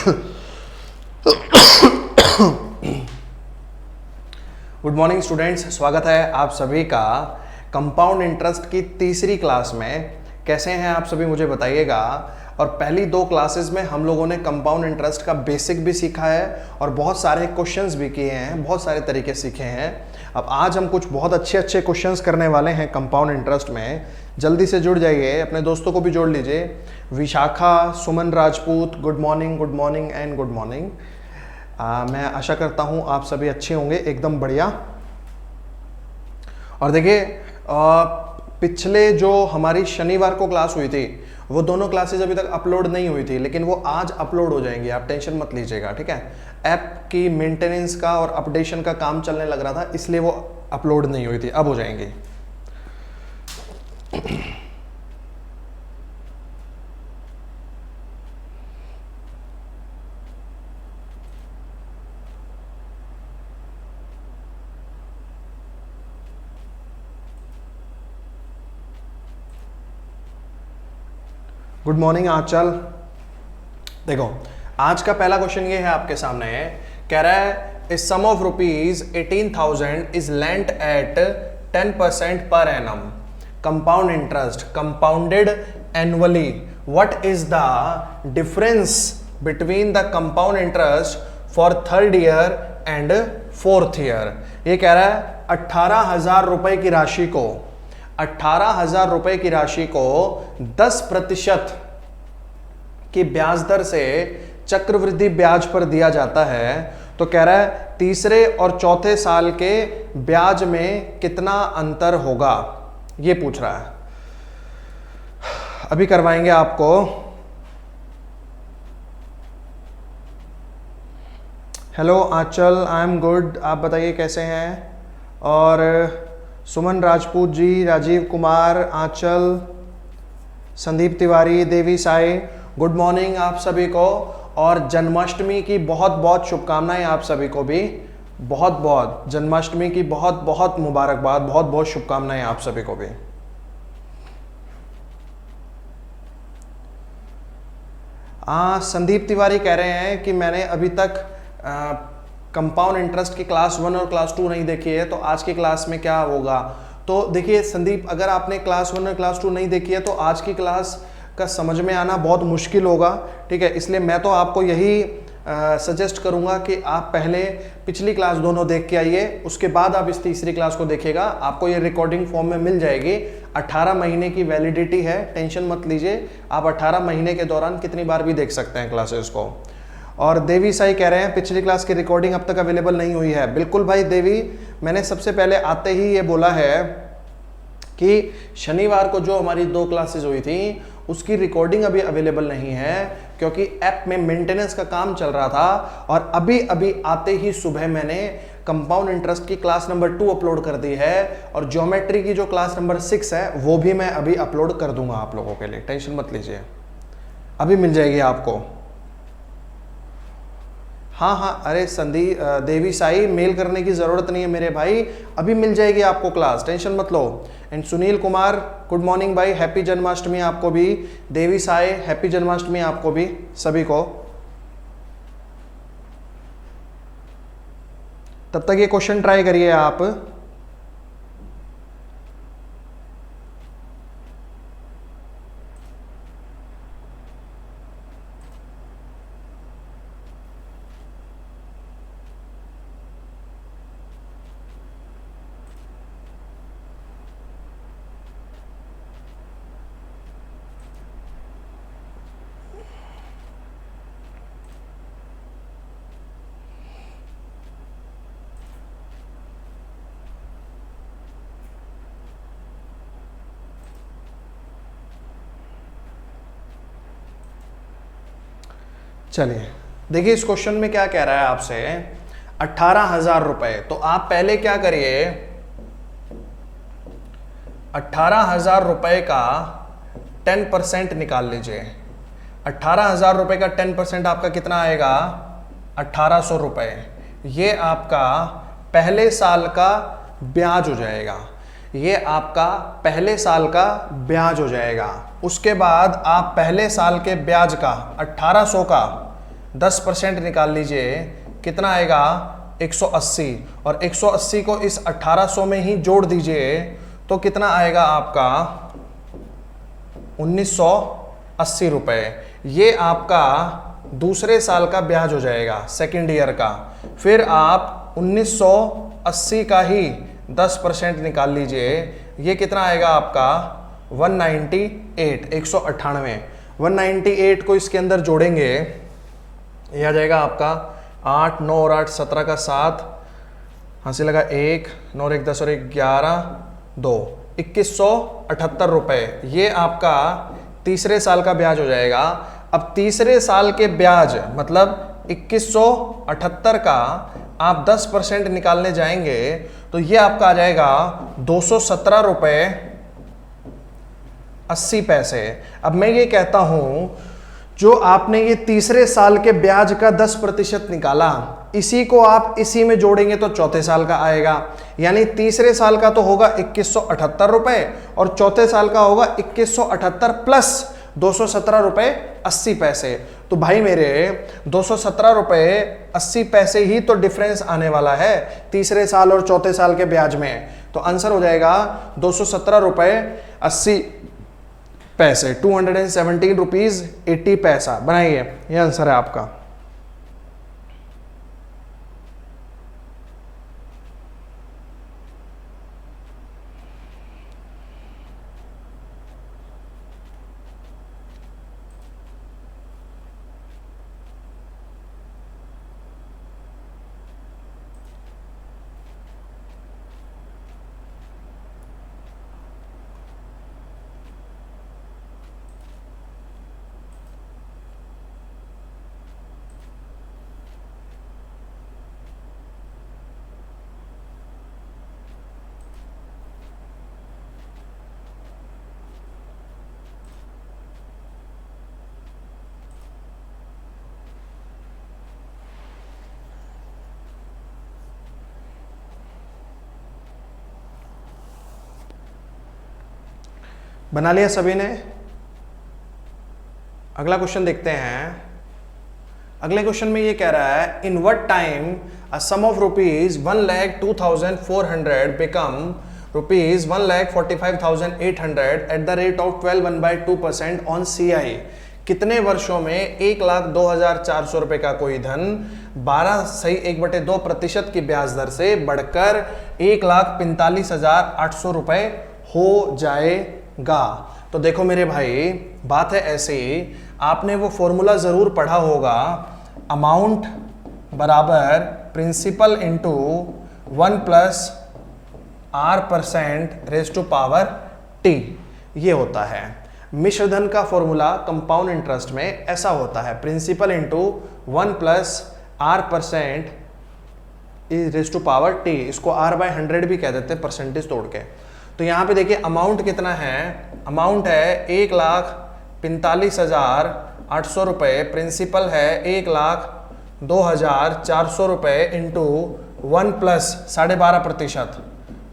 Good morning students, स्वागत है आप सभी का कंपाउंड इंटरेस्ट की तीसरी क्लास में। कैसे हैं आप सभी मुझे बताइएगा। और पहली दो क्लासेस में हम लोगों ने कंपाउंड इंटरेस्ट का बेसिक भी सीखा है और बहुत सारे क्वेश्चंस भी किए हैं, बहुत सारे तरीके सीखे हैं। अब आज हम कुछ बहुत अच्छे अच्छे क्वेश्चंस करने वाले हैं कंपाउंड इंटरेस्ट में। जल्दी से जुड़ जाइए, अपने दोस्तों को भी जोड़ लीजिए। Vishakha, Suman Rajput, good morning and good morning. मैं आशा करता हूँ आप सभी अच्छे होंगे, एकदम बढ़िया। और देखिए, पिछले जो हमारी शनिवार को क्लास हुई थी वो दोनों क्लासेस अभी तक अपलोड नहीं हुई थी, लेकिन वो आज अपलोड हो जाएंगी, आप टेंशन मत लीजिएगा, ठीक है। ऐप की मेंटेनेंस का और अपडेशन का काम चलने लग रहा था, इसलिए वो अपलोड नहीं हुई थी, अब हो जाएंगी। गुड मॉर्निंग आंचल। देखो, आज का पहला क्वेश्चन ये है आपके सामने, कह रहा है इस sum of rupees 18,000 is lent at 10% per annum compound interest compounded annually, what is the difference between the compound interest for third year and fourth year. ये कह रहा है 18,000 रुपए की राशि को 18,000 रुपए की राशि को 10% की ब्याज दर से चक्रवृद्धि ब्याज पर दिया जाता है। तो कह रहा है तीसरे और चौथे साल के ब्याज में कितना अंतर होगा, ये पूछ रहा है। अभी करवाएंगे आपको। Hello Anchal, I am good, आप बताइए कैसे हैं। और सुमन राजपूत जी, राजीव कुमार, आंचल, संदीप तिवारी, देवी साई, गुड मॉर्निंग आप सभी को। और जन्माष्टमी की बहुत बहुत शुभकामनाएं आप सभी को भी, बहुत बहुत जन्माष्टमी की बहुत बहुत मुबारकबाद, बहुत बहुत शुभकामनाएं आप सभी को भी। संदीप तिवारी कह रहे हैं कि मैंने अभी तक कंपाउंड इंटरेस्ट की क्लास 1 और क्लास 2 नहीं देखी है, तो आज की क्लास में क्या होगा। तो देखिए संदीप, अगर आपने क्लास 1 और क्लास 2 नहीं देखी है तो आज की क्लास का समझ में आना बहुत मुश्किल होगा, ठीक है। इसलिए मैं तो आपको यही सजेस्ट करूंगा कि आप पहले पिछली क्लास दोनों देख के आइए, उसके बाद आप इस तीसरी क्लास को देखिएगा। आपको ये रिकॉर्डिंग फॉर्म में मिल जाएगी। 18 महीने की वैलिडिटी है, टेंशन मत लीजिए। आप 18 महीने के दौरान कितनी बार भी देख सकते हैं क्लासेस को। और देवी साई कह रहे हैं पिछली क्लास की रिकॉर्डिंग अब तक अवेलेबल नहीं हुई है। बिल्कुल भाई देवी, मैंने सबसे पहले आते ही ये बोला है कि शनिवार को जो हमारी 2 क्लासेस हुई थी उसकी रिकॉर्डिंग अभी अवेलेबल नहीं है, क्योंकि ऐप में मेंटेनेंस का काम चल रहा था। और अभी अभी आते ही सुबह मैंने कंपाउंड इंटरेस्ट की क्लास नंबर 2 अपलोड कर दी है, और ज्योमेट्री की जो क्लास नंबर 6 है वो भी मैं अभी अपलोड कर दूंगा आप लोगों के लिए, टेंशन मत लीजिए, अभी मिल जाएगी आपको। हाँ, अरे संदीप, देवी साई, मेल करने की ज़रूरत नहीं है मेरे भाई, अभी मिल जाएगी आपको क्लास, टेंशन मत लो। And Sunil Kumar, good morning भाई, हैप्पी जन्माष्टमी आपको भी। देवी साई, हैप्पी जन्माष्टमी आपको भी, सभी को। तब तक ये क्वेश्चन ट्राई करिए आप। चलिए देखिए, इस क्वेश्चन में क्या कह रहा है आपसे, 18,000 रुपए। तो आप पहले क्या करिए, 18,000 रुपए का 10% निकाल लीजिए। 18,000 रुपए का 10% आपका कितना आएगा, 1,800 रुपए। ये आपका पहले साल का ब्याज हो जाएगा, ये आपका पहले साल का ब्याज हो जाएगा। उसके बाद आप पहले साल के ब्याज का 1,800 का 10% निकाल लीजिए, कितना आएगा 180, और 180 को इस 1800 में ही जोड़ दीजिए तो कितना आएगा आपका 1980 रुपए। ये आपका दूसरे साल का ब्याज हो जाएगा, सेकेंड ईयर का। फिर आप 1980 का ही 10% निकाल लीजिए, ये कितना आएगा आपका 198, 198। 198 को इसके अंदर जोड़ेंगे, यह आ जाएगा आपका 8, 9 और 8 17 का 7, हंसी लगा 1, 9 और 1 10 और 1 11, 2 2178 रुपए। ये आपका तीसरे साल का ब्याज हो जाएगा। अब तीसरे साल के ब्याज मतलब 2178 का आप 10% निकालने जाएंगे तो ये आपका आ जाएगा 217 रुपए 80 पैसे। अब मैं ये कहता हूं, जो आपने ये तीसरे साल के ब्याज का 10% निकाला, इसी को आप इसी में जोड़ेंगे तो चौथे साल का आएगा। यानी तीसरे साल का तो होगा 2178 रुपए और चौथे साल का होगा 2178 प्लस 217 रुपए 80 पैसे। तो भाई मेरे 217 रुपए 80 पैसे ही तो डिफरेंस आने वाला है तीसरे साल और चौथे साल के ब्याज में। तो आंसर हो जाएगा 217 रुपए 80 पैसे, 217 रुपीज 80 पैसा। बनाइए, ये आंसर है आपका। बना लिया सभी ने? अगला क्वेश्चन देखते हैं। अगले क्वेश्चन में ये कह रहा है, in what time a sum of rupees 1,02,400 become rupees 1,45,800 at the rate of 12.1/2% on CI। कितने वर्षों में 1,02,400 रुपए का कोई धन 12.1/2% की ब्याज दर से बढ़कर 1,45,800 रुपए हो जाएगा? तो देखो मेरे भाई, बात है ऐसी, आपने वो फॉर्मूला जरूर पढ़ा होगा, अमाउंट बराबर principal into 1 plus R% raise to power T। ये होता है मिश्र धन का फॉर्मूला कंपाउंड इंटरेस्ट में, ऐसा होता है principal into 1 plus R% raise to power T। इसको R/100 भी कह देते हैं परसेंटेज तोड़ के। तो यहाँ पे देखिए अमाउंट कितना है, अमाउंट है 1,45,800 रुपए, प्रिंसिपल है 1,02,400 रुपए into 1 plus 12.5%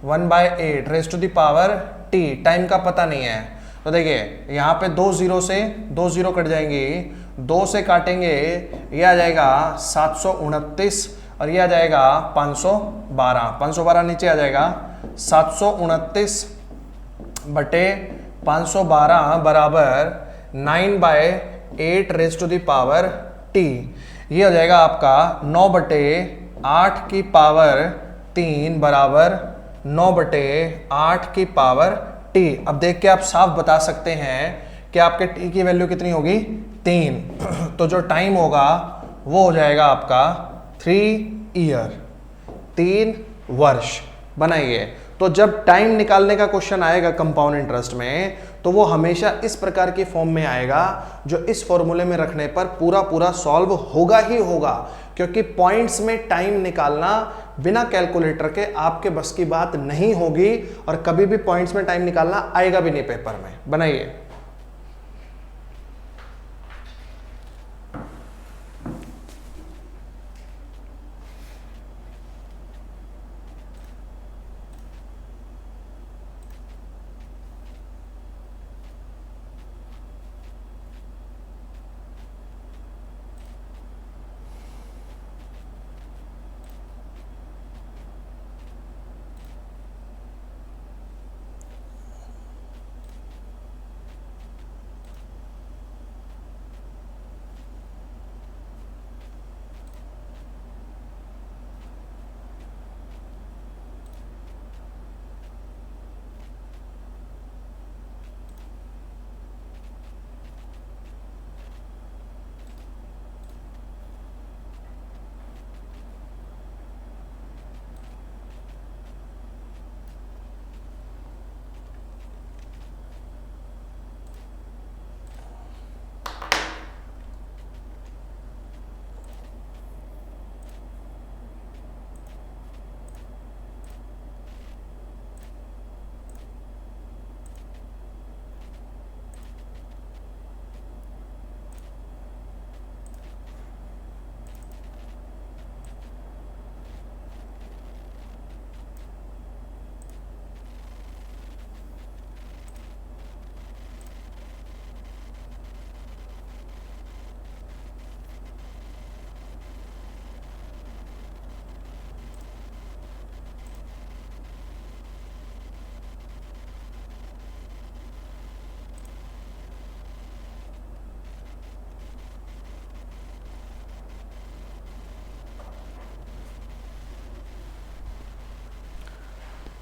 1/8 raise to the power T। Time का पता नहीं है तो देखिए यहाँ पे 2 जीरो से 2 जीरो कट जाएंगी, 2 से काटेंगे ये आ जाएगा 729 और ये आ जाएगा 512। 512 नीचे आ जाएगा 729 बटे 512 बराबर 9/8 raise to the power T। ये हो जाएगा आपका 9/8 की पावर 3 बराबर 9/8 की पावर T। अब देख के आप साफ बता सकते हैं कि आपके T की वैल्यू कितनी होगी 3। तो जो टाइम होगा वो हो जाएगा आपका 3 ईयर, 3 वर्ष। बनाइए, तो जब टाइम निकालने का क्वेश्चन आएगा कंपाउंड इंटरेस्ट में तो वो हमेशा इस प्रकार की फॉर्म में आएगा, जो इस फॉर्मूले में रखने पर पूरा पूरा सॉल्व होगा ही होगा, क्योंकि पॉइंट्स में टाइम निकालना बिना कैलकुलेटर के आपके बस की बात नहीं होगी और कभी भी पॉइंट्स में टाइम निकालना आएगा भी नहीं पेपर में। बनाइए,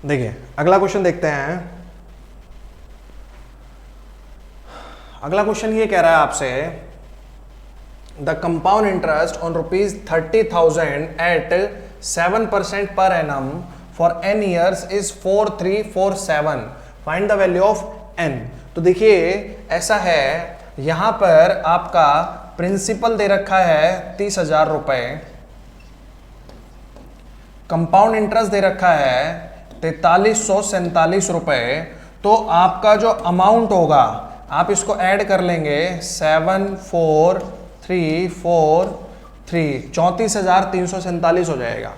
देखिए अगला क्वेश्चन देखते हैं। अगला क्वेश्चन ये कह रहा है आपसे, the compound interest on ₹30,000 at 7% per annum for n years is 4347, find the value of n। तो देखिए ऐसा है, यहां पर आपका प्रिंसिपल दे रखा है 30,000 रुपए, कंपाउंड इंटरेस्ट दे रखा है 4347 रुपए। तो आपका जो अमाउंट होगा आप इसको ऐड कर लेंगे, 74343, 34,347 हो जाएगा।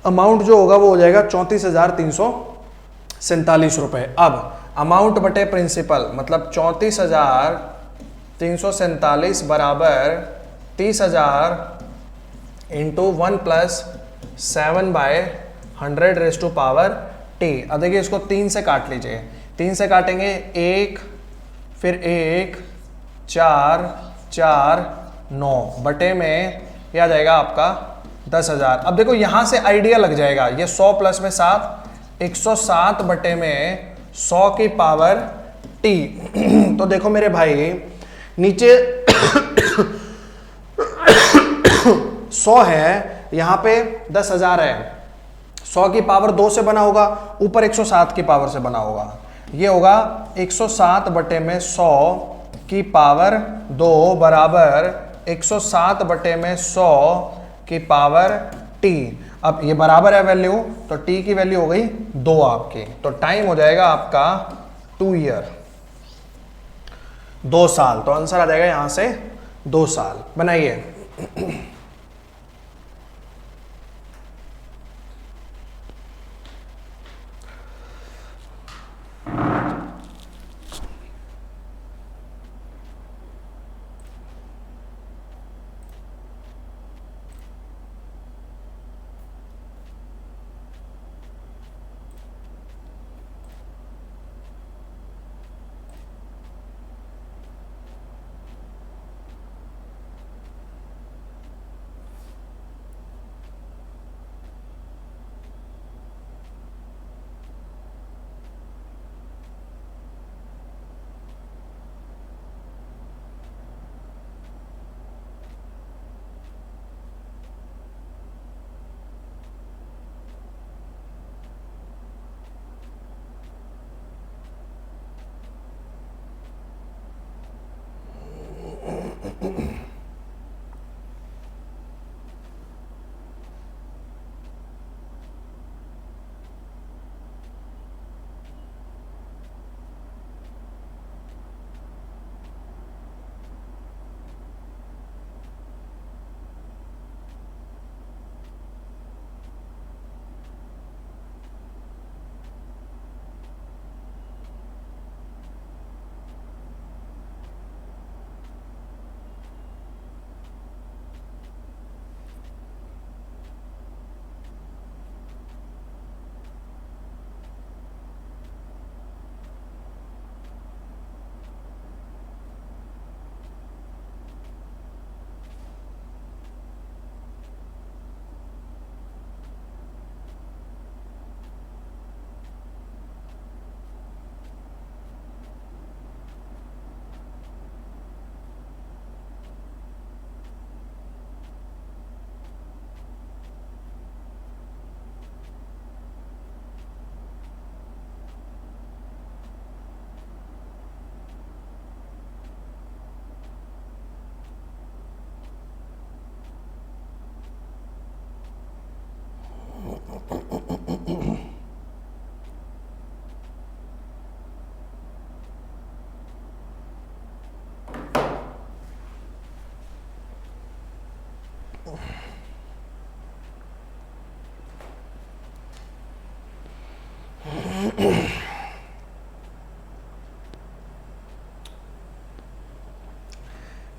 अमाउंट जो होगा वो हो जाएगा 34,347 रुपए। अब अमाउंट बटे प्रिंसिपल मतलब 34,347 बराबर 30,000 इंटू 1 + 7/100⁻t। अब देखिए इसको 3 से काट लीजिए, 3 से काटेंगे 1 फिर 1 4 4 9 बटे में यह आ जाएगा आपका 10,000। अब देखो यहां से आइडिया लग जाएगा, ये 100 + में 7 107 बटे में 100 की पावर t। तो देखो मेरे भाई नीचे 100 है, यहां पे 10,000 है, 100 की पावर 2 से बना होगा, ऊपर 107 की पावर से बना होगा। ये होगा 107 बटे में 100 की पावर 2 बराबर 107 बटे में 100 की पावर t। अब ये बराबर है वैल्यू, तो t की वैल्यू हो गई 2 आपकी। तो टाइम हो जाएगा आपका 2 ईयर, 2 साल। तो आंसर आ जाएगा यहां से 2 साल। बनाइए।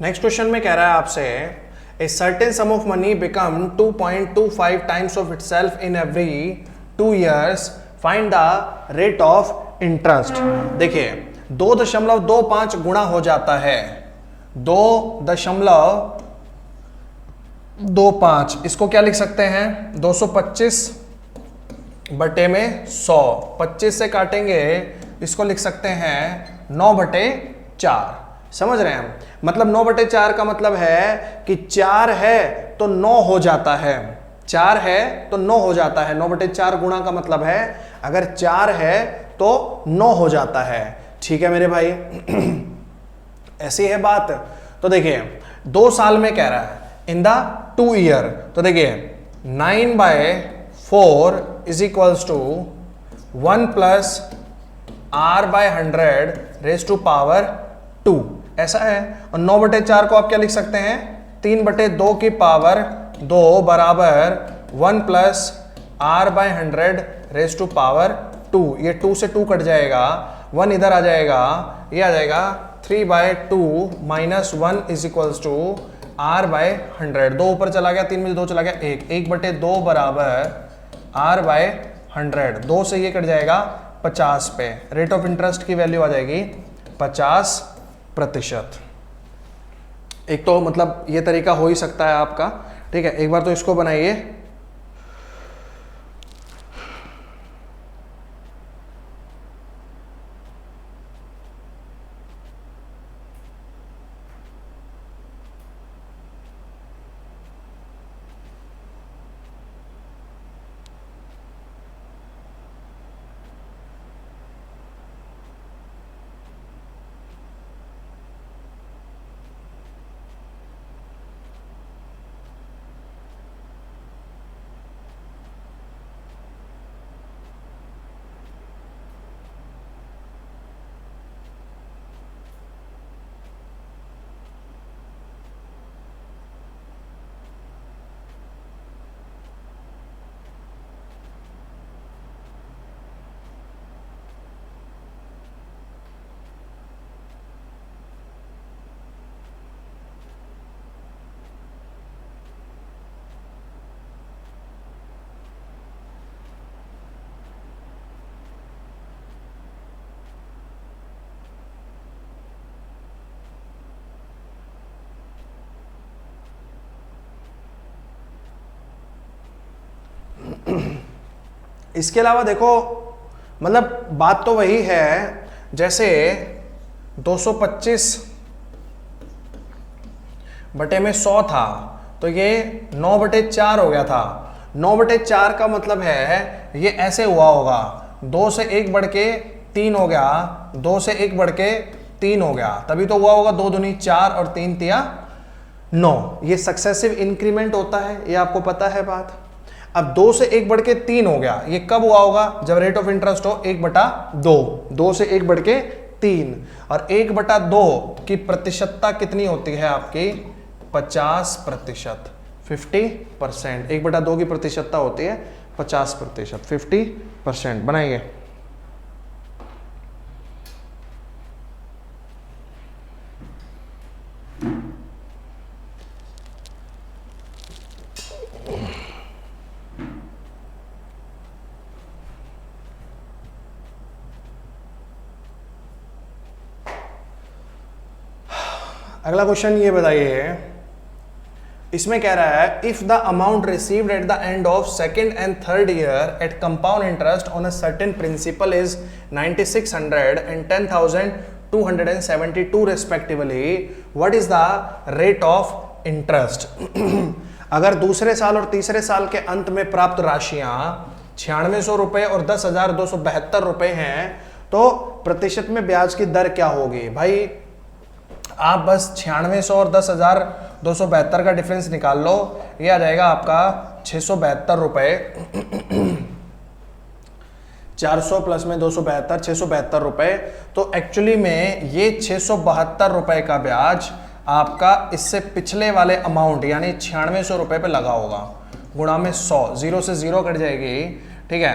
नेक्स्ट क्वेश्चन में कह रहा है आपसे, ए certain sum of money become 2.25 times of itself in every 2 years, find the rate of interest. देखिए 2.25 गुणा हो जाता है, 2.25, इसको क्या लिख सकते हैं 225 बटे में 100, 25 से काटेंगे, इसको लिख सकते हैं 9/4। समझ रहे हैं हम? मतलब 9/4 का मतलब है कि 4 है तो 9 हो जाता है, 4 है तो 9 हो जाता है। 9/4 गुणा का मतलब है अगर 4 है तो 9 हो जाता है। ठीक है मेरे भाई, ऐसी है बात। तो देखिए 2 साल में कह रहा है, इन द 2 ईयर। तो देखिए 9/4 is equals to 1 + r/100 raise to power 2, ऐसा है। और 9/4 को आप क्या लिख सकते हैं, 3/2 की पावर 2 बराबर 1 + r/100 रेज़ टू पावर 2। ये 2 से 2 कट जाएगा, 1 इधर आ जाएगा, ये आ जाएगा 3/2 - 1 इज इक्वल्स टू r/100। 2 ऊपर चला गया, 3 में से 2 चला गया 1, 1/2 बराबर r/100। 2 से ये कट जाएगा 50 पे। रेट ऑफ इंटरेस्ट की वैल्यू आ जाएगी 50%। एक तो मतलब ये तरीका हो ही सकता है आपका, ठीक है। एक बार तो इसको बनाइए। इसके अलावा देखो, मतलब बात तो वही है, जैसे 225/100 था तो ये 9/4 हो गया था। 9/4 का मतलब है ये ऐसे हुआ होगा, 2 से 1 बढ़ के 3 हो गया, 2 से 1 बढ़ के 3 हो गया, तभी तो हुआ होगा 2 दूनी 4 और 3 तिया 9। ये सक्सेसिव इंक्रीमेंट होता है, ये आपको पता है बात। अब 2 से 1 बढ़ के 3 हो गया, ये कब हुआ होगा, जब रेट ऑफ इंटरेस्ट हो 1/2। 2 से 1 बढ़ के 3, और 1/2 की प्रतिशतता कितनी होती है आपकी, 50%, 50%। 1/2 की प्रतिशतता होती है 50%, 50%। बनाइए। अगला क्वेश्चन ये बताइए, इसमें कह रहा है if the amount received at the end of second and third year at compound interest on a certain principal is 9600 and 10272 respectively, what is the rate of interest. अगर दूसरे साल और तीसरे साल के अंत में प्राप्त राशियां 9600 रुपए और 10,272 रुपए हैं, तो प्रतिशत में ब्याज की दर क्या होगी। भाई आप बस 9600 और 10,272 का डिफरेंस निकाल लो, ये आ जाएगा आपका 672 रुपए। 400 प्लस में 272, 672 रुपए। तो एक्चुअली में ये 672 रुपए का ब्याज आपका इससे पिछले वाले अमाउंट यानी 9600 रुपए पे लगा होगा, गुणा में 100, 0 से 0 कट जाएगी, ठीक है।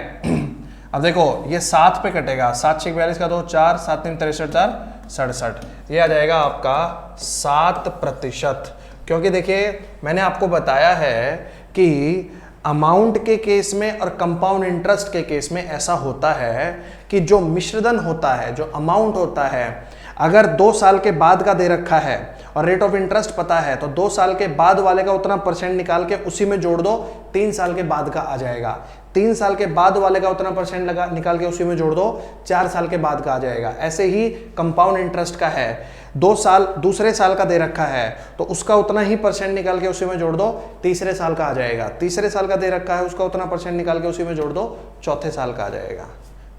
अब देखो ये 7 पे कटेगा, 7 6 42 का 2 4, 7 3 63 4 67, ये आ जाएगा आपका 7%। क्योंकि देखिए मैंने आपको बताया है कि अमाउंट के केस में और कंपाउंड इंटरेस्ट के केस में ऐसा होता है कि जो मिश्रधन होता है, जो अमाउंट होता है, अगर 2 साल के बाद का दे रखा है और रेट ऑफ इंटरेस्ट पता है, तो 2 साल के बाद वाले का उतना परसेंट निकाल के उसी में जोड़ दो, 3 साल के बाद का आ जाएगा। 3 साल के बाद वाले का उतना परसेंट लगा निकाल के उसी में जोड़ दो, 4 साल के बाद का आ जाएगा। ऐसे ही कंपाउंड इंटरेस्ट का है, 2 साल दूसरे साल का दे रखा है तो उसका उतना ही परसेंट निकाल के उसी में जोड़ दो, तीसरे साल का आ जाएगा। तीसरे साल का दे रखा है, उसका उतना परसेंट निकाल के उसी में जोड़ दो, चौथे साल का आ जाएगा।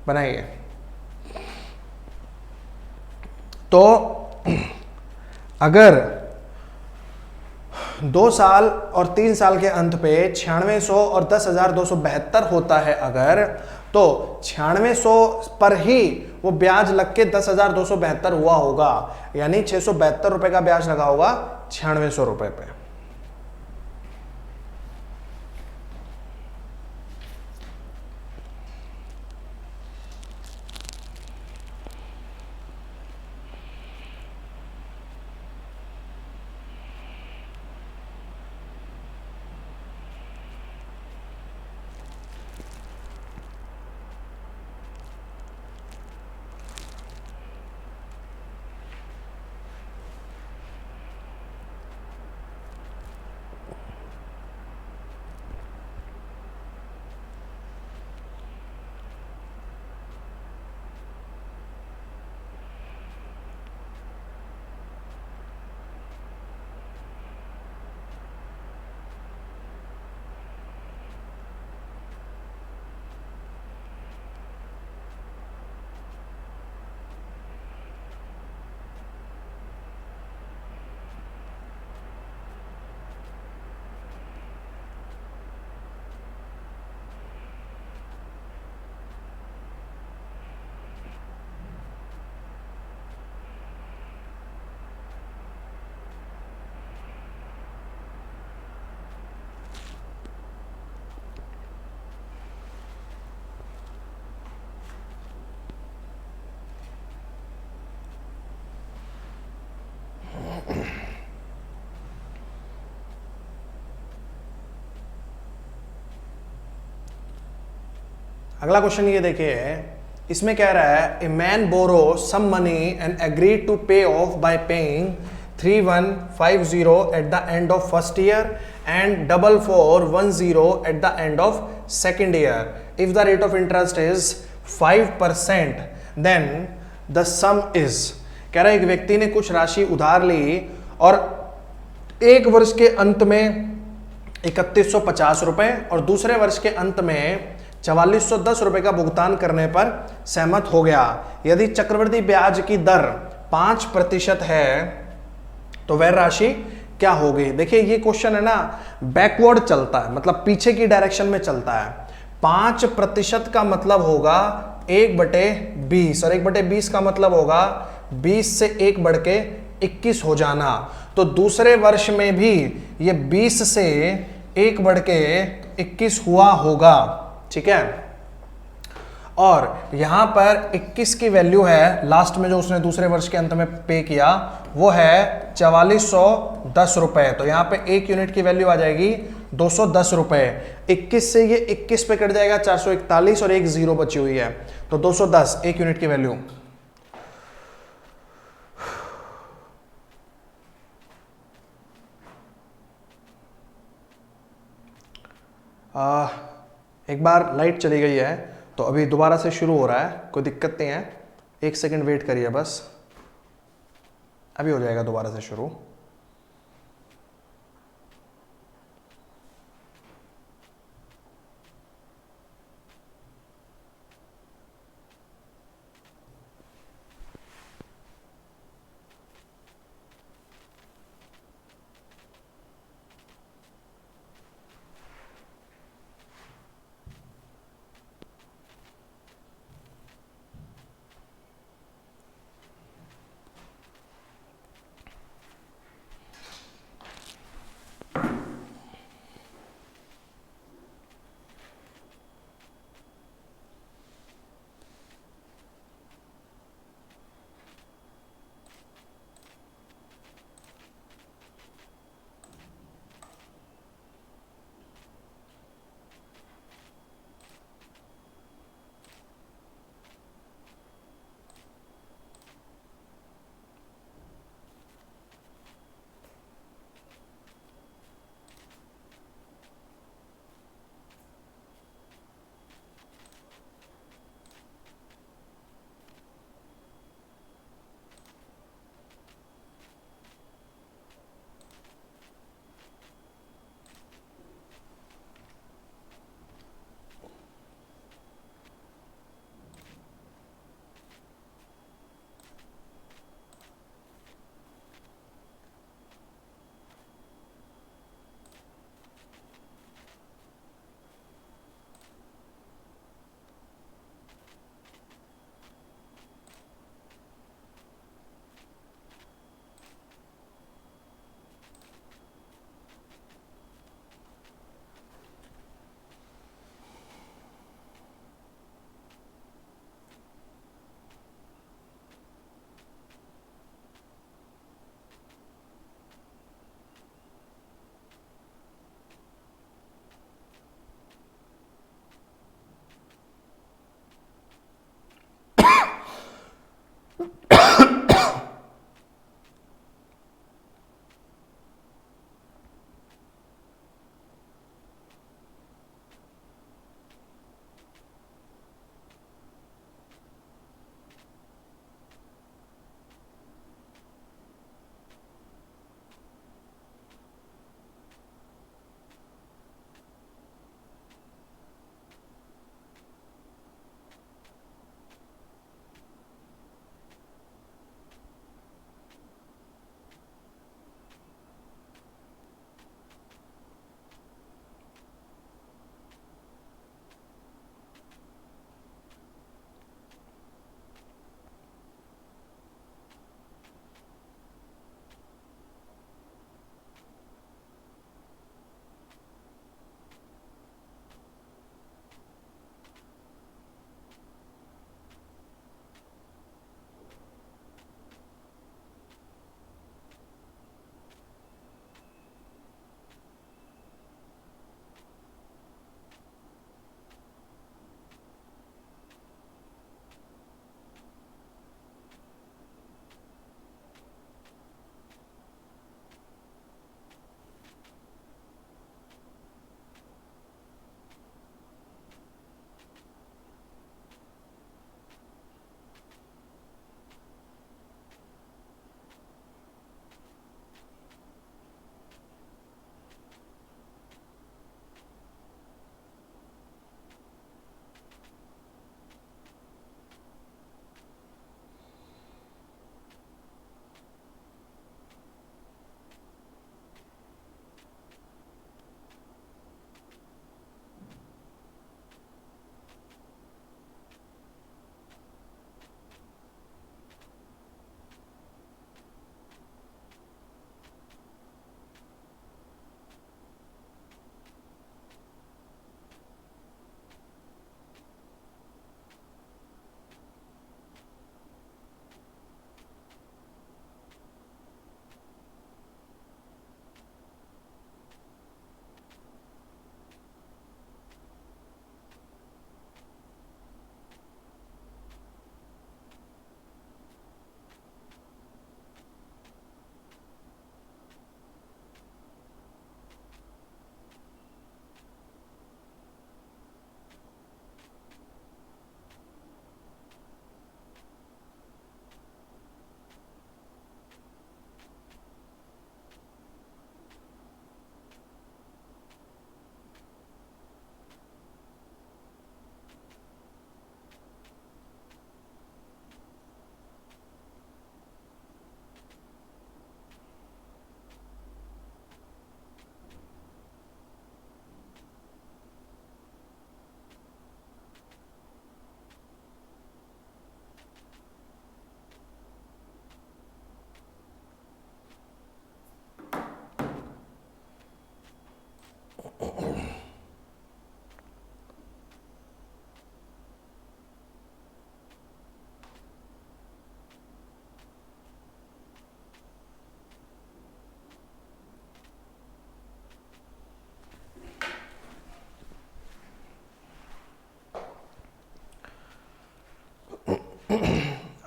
बनाइए। तो अगर 2 साल और 3 साल के अंत पे 9600 और 10,272 होता है अगर, तो 9600 पर ही वो ब्याज लग के 10,272 हुआ होगा, यानी 672 रुपए का ब्याज लगा होगा 9600 रुपए पे। अगला क्वेश्चन ये देखिए, इसमें कह रहा है a man borrow some money and agreed to pay off by paying 3150 at the end of first year and 4410 at the end of second year. If the rate of interest is 5% then the sum is. कह रहा है एक व्यक्ति ने कुछ राशि उधार ली और एक वर्ष के अंत में 3150 रुपए और दूसरे वर्ष के अंत में 4410 रुपए का भुगतान करने पर सहमत हो गया। यदि चक्रवृद्धि ब्याज की दर 5% है तो वह राशि क्या होगी। देखिए ये क्वेश्चन है ना बैकवर्ड चलता है, मतलब पीछे की डायरेक्शन में चलता है। 5% का मतलब होगा 1/20 और 1/20 का मतलब होगा 20 से 1 बढ़ के 21 हो जाना। तो दूसरे वर्ष में भी ये 20 से 1 बढ़ के 21 हुआ होगा, ठीक है। और यहां पर 21 की वैल्यू है, लास्ट में जो उसने दूसरे वर्ष के अंत में पे किया वो है 4410 रुपए। तो यहां पे 1 यूनिट की वैल्यू आ जाएगी 210 रुपए। 21 से ये 21 पे कट जाएगा 441 और 1 जीरो बची हुई है, तो 210 1 यूनिट की वैल्यू। एक बार लाइट चली गई है तो अभी दोबारा से शुरू हो रहा है, कोई दिक्कत नहीं है, 1 सेकंड वेट करिए बस, अभी हो जाएगा दोबारा से शुरू।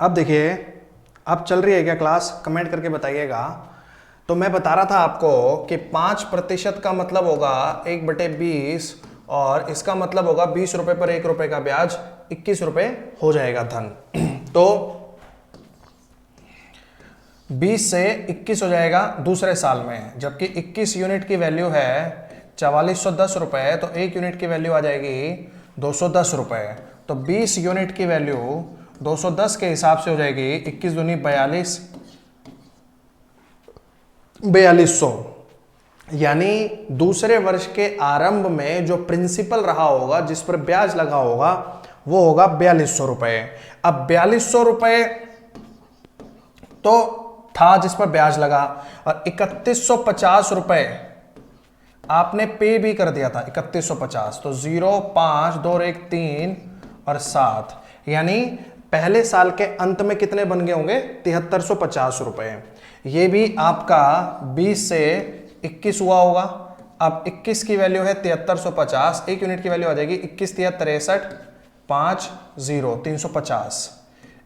अब देखिए, अब चल रही है क्या क्लास, कमेंट करके बताइएगा। तो मैं बता रहा था आपको कि 5% का मतलब होगा 1/20 और इसका मतलब होगा 20 रुपए पर 1 रुपए का ब्याज 21 रुपए हो जाएगा धन। तो 20 से 21 हो जाएगा दूसरे साल में, जबकि 21 यूनिट की वैल्यू है 4410 रुपए, तो 1 यूनिट की वैल्यू आ जाएगी 210 रुपए। तो 20 यूनिट की वैल्यू 210 के हिसाब से हो जाएगी 21 दूनी 42, 4200। यानी दूसरे वर्ष के आरंभ में जो प्रिंसिपल रहा होगा, जिस पर ब्याज लगा होगा, वो होगा 4200 रुपए। अब 4200 रुपए तो था जिस पर ब्याज लगा, और 3150 रुपए आपने पे भी कर दिया था। 3150 तो 0, 5, 2 और 1 3 और 7, यानी पहले साल के अंत में कितने बन गए होंगे, 7350 रुपए। ये भी आपका 20 से 21 हुआ होगा। अब 21 की वैल्यू है 7350, 1 यूनिट की वैल्यू आ जाएगी 21 तिया 63, 5 0 350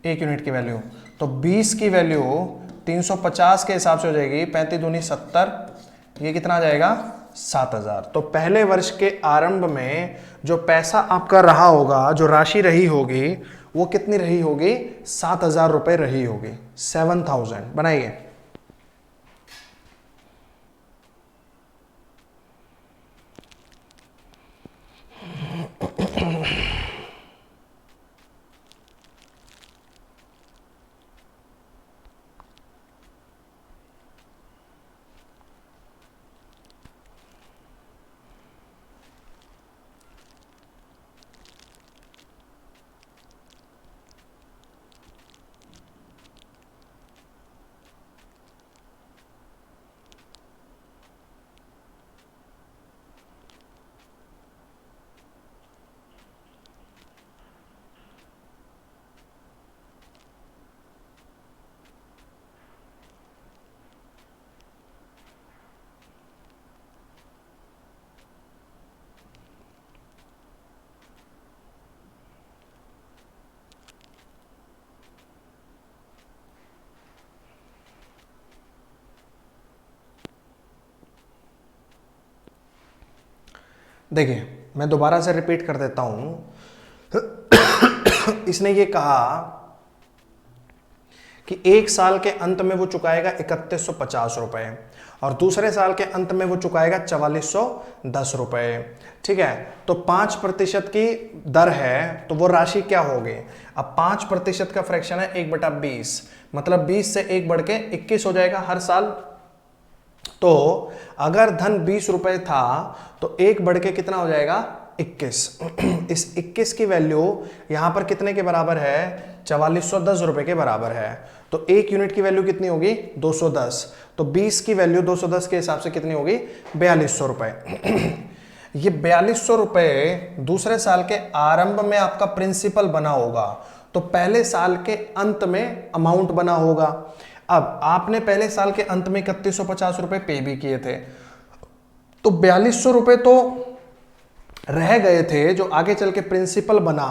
1 यूनिट की वैल्यू। तो 20 की वैल्यू 350 के हिसाब से हो जाएगी 35 दूनी 70, ये कितना आ जाएगा 7000। तो पहले वर्ष के आरंभ में जो पैसा आपका रहा होगा, जो राशि रही होगी, वो कितनी रही होगी, 7000 रुपए रही होगी। 7000 बनाइए। देखिए, मैं दोबारा से रिपीट कर देता हूं। इसने ये कहा कि एक साल के अंत में वो चुकाएगा 3150 रुपए और दूसरे साल के अंत में वो चुकाएगा 4410 रुपए। ठीक है, तो 5% की दर है, तो वो राशि क्या होगी। अब 5% का फ्रैक्शन है 1/20, मतलब 20 से 1 बढ़ के 21 हो जाएगा हर साल। तो अगर धन 20 रुपए था तो 1 बढ़ के कितना हो जाएगा 21। इस 21 की वैल्यू यहां पर कितने के बराबर है, 4410 रुपए के बराबर है। तो 1 यूनिट की वैल्यू कितनी होगी, 210। तो 20 की वैल्यू 210 के हिसाब से कितनी होगी, 4200 रुपए। ये 4200 रुपए दूसरे साल के आरंभ में आपका प्रिंसिपल बना होगा, तो पहले साल के अंत में अमाउंट बना होगा। अब आपने पहले साल के अंत में 3150 रुपए पे भी किए थे, तो 4200 रुपए तो रह गए थे जो आगे चल के प्रिंसिपल बना,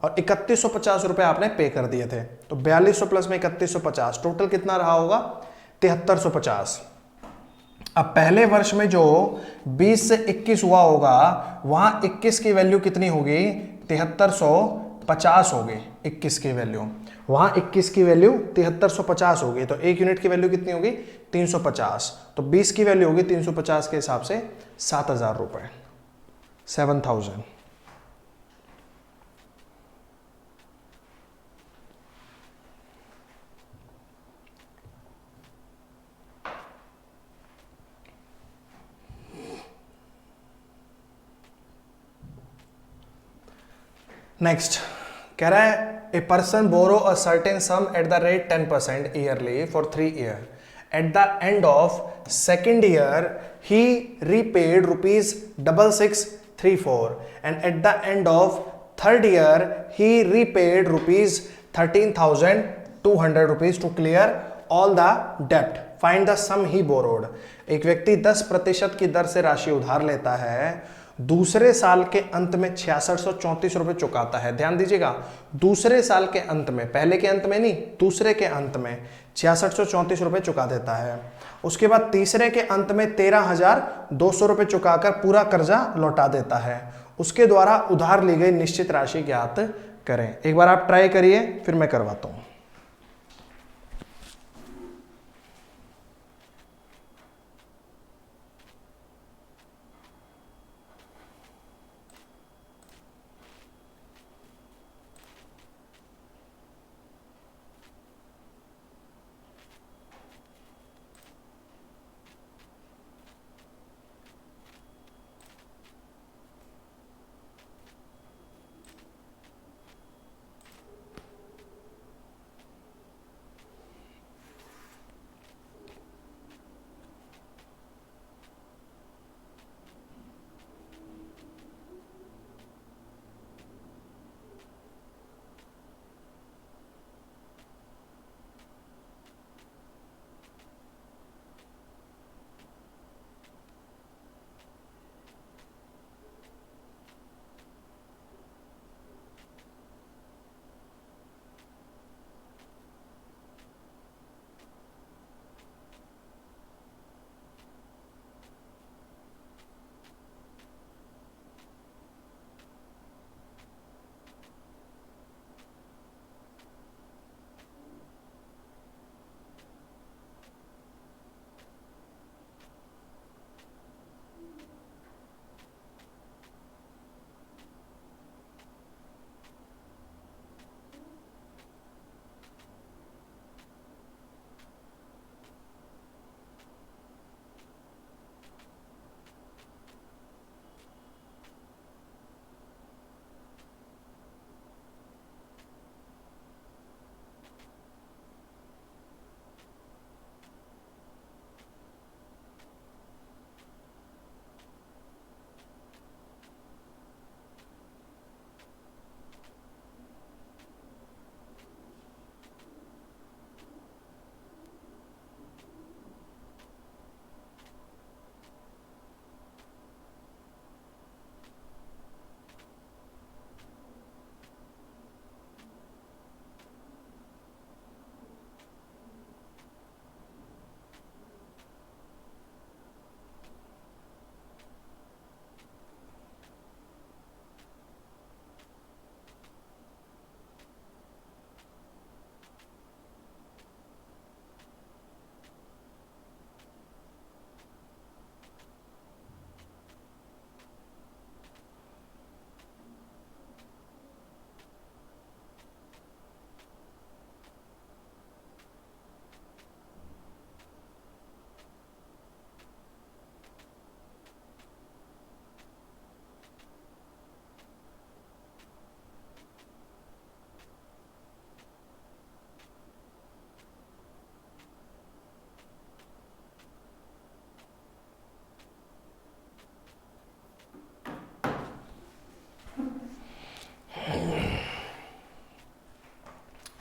और 3150 रुपए आपने पे कर दिए थे। तो 4200 प्लस में 3150, टोटल कितना रहा होगा, 7350। अब पहले वर्ष में जो 20 से 21 हुआ होगा, वहां 21 की वैल्यू कितनी होगी, 7350 होगी। 21 की वैल्यू वहां 21 की वैल्यू 7350 होगी, तो 1 यूनिट की वैल्यू कितनी होगी, 350। तो 20 की वैल्यू होगी 350 के हिसाब से 7000 रुपए, 7000। नेक्स्ट कह रहा है a person borrow a certain sum at the rate 10% yearly for 3 year. At the end of second year, he repaid rupees 6634, and at the end of third year, he repaid rupees 13,200 rupees to clear all the debt. Find the sum he borrowed. एक व्यक्ति 10% की दर से राशि उधार लेता है दूसरे साल के अंत में 6634 रुपए चुकाता है। ध्यान दीजिएगा, दूसरे साल के अंत में, पहले के अंत में नहीं, दूसरे के अंत में 6634 रुपए चुका देता है। उसके बाद तीसरे के अंत में 13,200 रुपए चुकाकर पूरा कर्जा लौटा देता है। उसके द्वारा उधार ली गई निश्चित राशि ज्ञात करें। एक बार आप ट्राई करिए, फिर मैं करवाता हूं।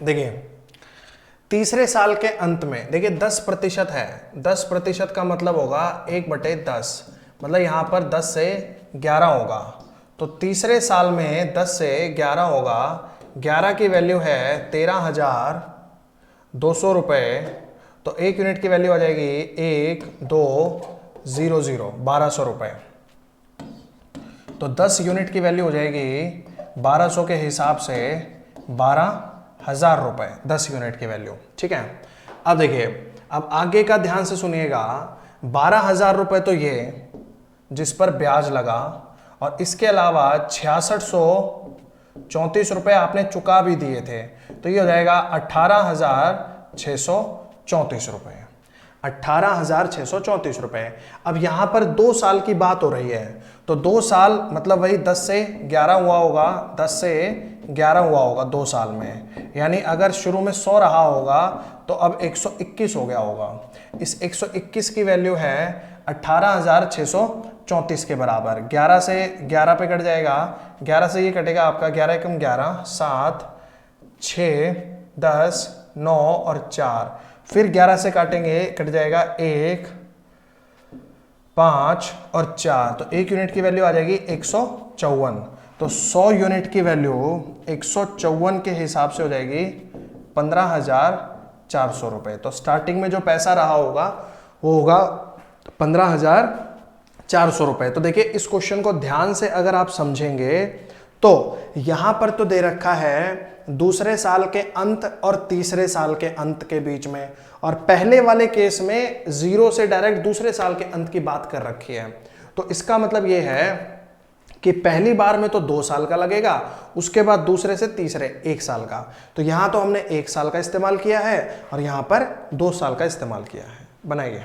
देखिए, तीसरे साल के अंत में देखिए 10% है। 10% का मतलब होगा 1/10, मतलब यहां पर 10 से 11 होगा। तो तीसरे साल में 10 से 11 होगा। 11 की वैल्यू है 13,200 रुपए। तो एक यूनिट की वैल्यू आ जाएगी 1200, 1200 रुपए। तो 10 यूनिट की वैल्यू हो जाएगी 1200 के हिसाब से 12,000 रुपए 10 यूनिट की वैल्यू। ठीक है, अब देखिए, अब आगे का ध्यान से सुनिएगा। 12,000 रुपए तो ये जिस पर ब्याज लगा, और इसके अलावा 6634 रुपए आपने चुका भी दिए थे, तो ये हो जाएगा 18,634 रुपए। 18,634 रुपए। अब यहां पर 2 साल की बात हो रही है, तो 2 साल मतलब वही 10 से 11 हुआ होगा, 10 से 11 हुआ होगा 2 साल में। यानी अगर शुरू में 100 रहा होगा तो अब 121 हो गया होगा। इस 121 की वैल्यू है 18,634 के बराबर। 11 से 11 पे कट जाएगा, 11 से ये कटेगा आपका 11 एकम 11, 7, 6, 10, 9 और 4। फिर 11 से काटेंगे, कट जाएगा 1, 5 और 4, तो 1 यूनिट की वैल्यू आ जाएगी 154। तो 100 यूनिट की वैल्यू 154 के हिसाब से हो जाएगी 15,400 रुपये। तो स्टार्टिंग में जो पैसा रहा होगा वो होगा 15,400 रुपये। तो देखिए इस क्वेश्चन को ध्यान से अगर आप समझेंगे तो यहां पर तो दे रखा है दूसरे साल के अंत और तीसरे साल के अंत के बीच में, और पहले वाले केस में 0 से डायरेक्ट दूसरे साल के अंत की बात कर रखी है। तो इसका मतलब यह है कि पहली बार में तो 2 साल का लगेगा, उसके बाद दूसरे से तीसरे 1 साल का। तो यहां तो हमने 1 साल का इस्तेमाल किया है और यहां पर 2 साल का इस्तेमाल किया है। बनाइए।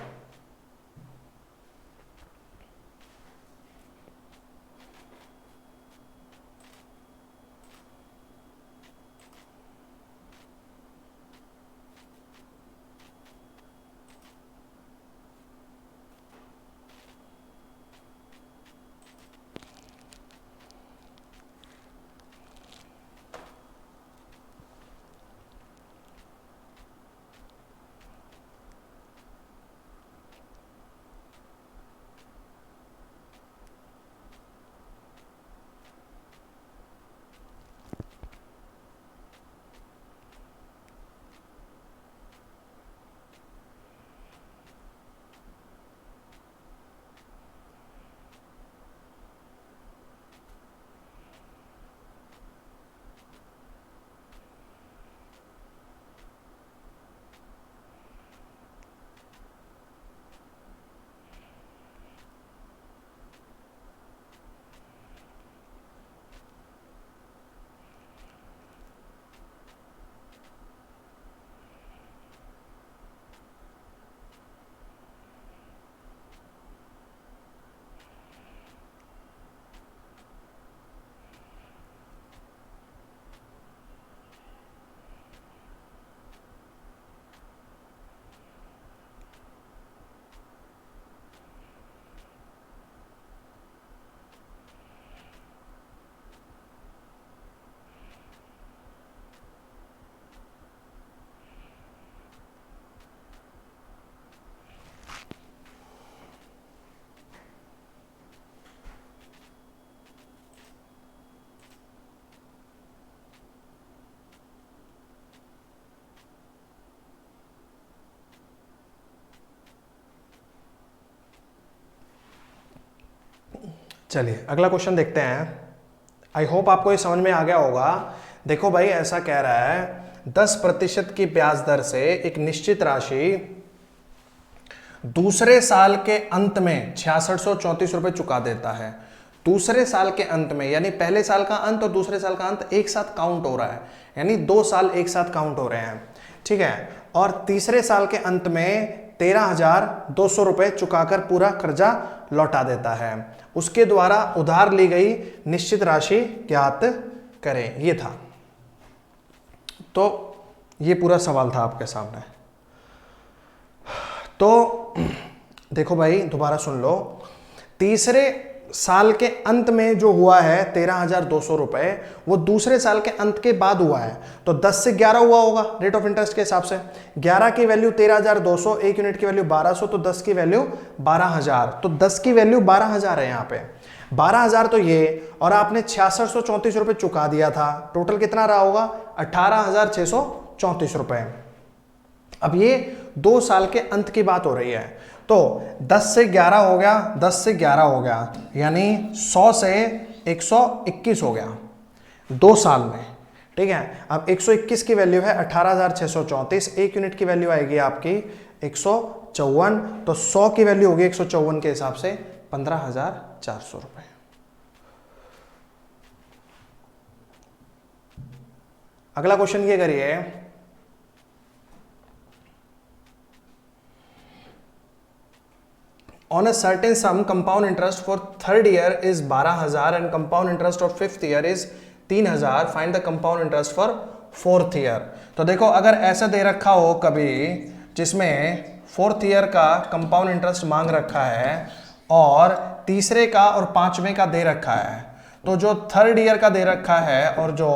चलिए अगला क्वेश्चन देखते हैं। आई होप आपको ये समझ में आ गया होगा। देखो भाई ऐसा कह रहा है 10% की ब्याज दर से एक निश्चित राशि दूसरे साल के अंत में 6634 रुपए चुका देता है। दूसरे साल के अंत में यानी पहले साल का अंत और दूसरे साल का अंत एक साथ काउंट हो रहा है, यानी 2 साल एक साथ काउंट हो रहे हैं, ठीक है। और तीसरे साल के अंत में 13,200 रुपए चुकाकर पूरा कर्जा लौटा देता है। उसके द्वारा उधार ली गई निश्चित राशि ज्ञात करें, ये था। तो ये पूरा सवाल था आपके सामने। तो देखो भाई दोबारा सुन लो। तीसरे साल के अंत में जो हुआ है 13,200 रुपए, वो दूसरे साल के अंत के बाद हुआ है। तो 10 से 11 हुआ होगा रेट ऑफ इंटरेस्ट के हिसाब से। 11 की वैल्यू 13,200, 1 यूनिट की वैल्यू 1200, तो 10 की वैल्यू 12,000। तो 10 की वैल्यू 12,000 है यहाँ पे। 12,000 तो ये, और आपने 6634 रुपए चुका दिया था। टोटल कितना रहा होगा? 18,634 रुपए। अब ये 2 साल के अंत की बात हो रही है। तो 10 से 11 हो गया, 10 से 11 हो गया, यानी 100 से 121 हो गया 2 साल में, ठीक है। अब 121 की वैल्यू है 18,634, 1 यूनिट की वैल्यू आएगी आपकी 154, तो 100 की वैल्यू होगी 154 के हिसाब से 15,400 रुपए। अगला क्वेश्चन ये करिए। On a certain sum, compound interest for 3rd year is 12,000 and compound interest of 5th year is 3,000. Find the compound interest for 4th year. तो देखो अगर ऐसा दे रखा हो कभी जिसमें 4th ईयर का कंपाउंड इंटरेस्ट मांग रखा है और तीसरे का और 5वें का दे रखा है, तो जो 3rd ईयर का दे रखा है और जो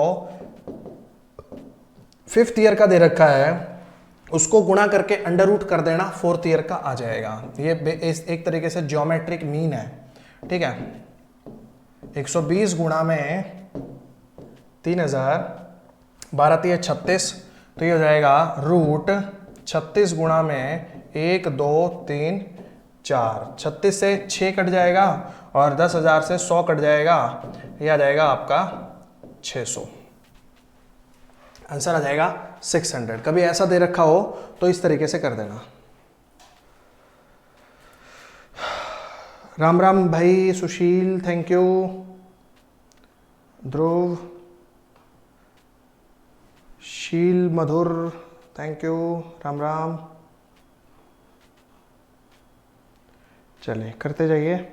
5th ईयर का दे रखा है उसको गुणा करके अंडर रूट कर देना, फोर्थ ईयर का आ जाएगा। ये एक तरीके से ज्योमेट्रिक मीन है, ठीक है। 120 गुणा में 3000, 12 3 36, तो ये हो जाएगा रूट 36 गुणा में 1 2 3 4, 36 से 6 कट जाएगा और 10,000 से 100 कट जाएगा, ये आ जाएगा आपका 600। आंसर आ जाएगा 600। कभी ऐसा दे रखा हो तो इस तरीके से कर देना। राम राम भाई सुशील, thank you. Dhruv, Sheel Madhur, thank you, Ram Ram. चलिए करते जाइए।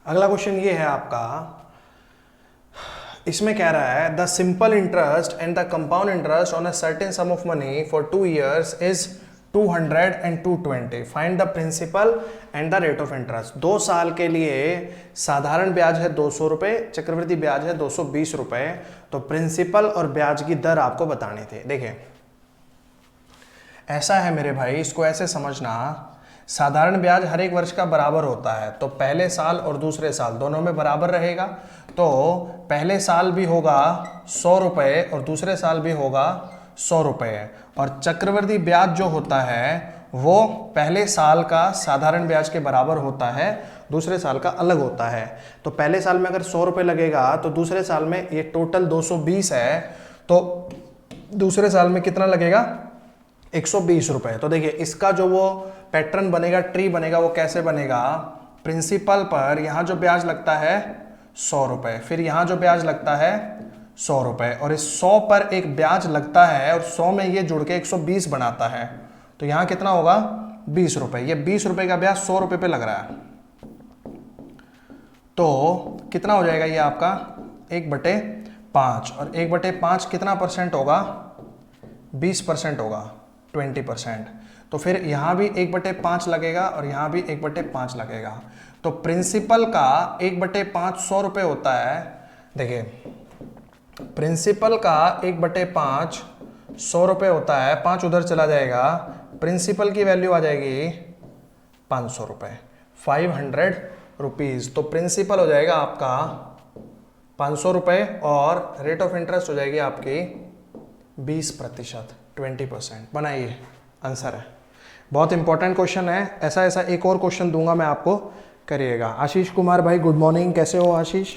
अगला क्वेश्चन ये है आपका, इसमें कह रहा है the simple interest and the compound interest on a certain sum of money for 2 years is 200 and 220। Find the principal and the rate of interest. 2 साल के लिए साधारण ब्याज है 200 रुपए, चक्रवृद्धि ब्याज है 220 रुपए। तो प्रिंसिपल और ब्याज की दर आपको बतानी थी। देखिए ऐसा है मेरे भाई, इसको ऐसे समझना, साधारण ब्याज हर एक वर्ष का बराबर होता है, तो पहले साल और दूसरे साल दोनों में बराबर रहेगा। तो पहले साल भी होगा 100 रुपये और दूसरे साल भी होगा 100 रुपये। और चक्रवृद्धि ब्याज जो होता है वो पहले साल का साधारण ब्याज के बराबर होता है, दूसरे साल का अलग होता है। तो पहले साल में अगर 100 रुपये लगेगा तो दूसरे साल में ये टोटल 220 है, तो दूसरे साल में कितना लगेगा 120 रुपये। तो देखिए इसका जो वो पैटर्न बनेगा, ट्री बनेगा, वो कैसे बनेगा, प्रिंसिपल पर यहाँ जो ब्याज लगता है 100 रुपये, फिर यहाँ जो ब्याज लगता है 100 रुपये, और इस 100 पर एक ब्याज लगता है और 100 में ये जुड़ के 120 बनाता है। तो यहाँ कितना होगा 20 रुपये। ये 20 रुपये का ब्याज 100 रुपये पे लग रहा है, तो कितना हो जाएगा ये आपका 1/5, और 1/5 कितना परसेंट होगा, 20% होगा, 20%। तो फिर यहाँ भी 1/5 लगेगा और यहाँ भी 1/5 लगेगा। तो प्रिंसिपल का 1/5 100 रुपये होता है। देखिए प्रिंसिपल का 1/5 100 रुपये होता है, 5 उधर चला जाएगा, प्रिंसिपल की वैल्यू आ जाएगी 500 रुपये, 500 रुपीज़। तो प्रिंसिपल हो जाएगा आपका 500 रुपये और रेट ऑफ इंटरेस्ट हो जाएगी आपकी 20%, 20%। बनाइए, आंसर है। बहुत इंपॉर्टेंट क्वेश्चन है, ऐसा ऐसा एक और क्वेश्चन दूंगा मैं आपको, करिएगा। आशीष कुमार भाई गुड मॉर्निंग, कैसे हो आशीष?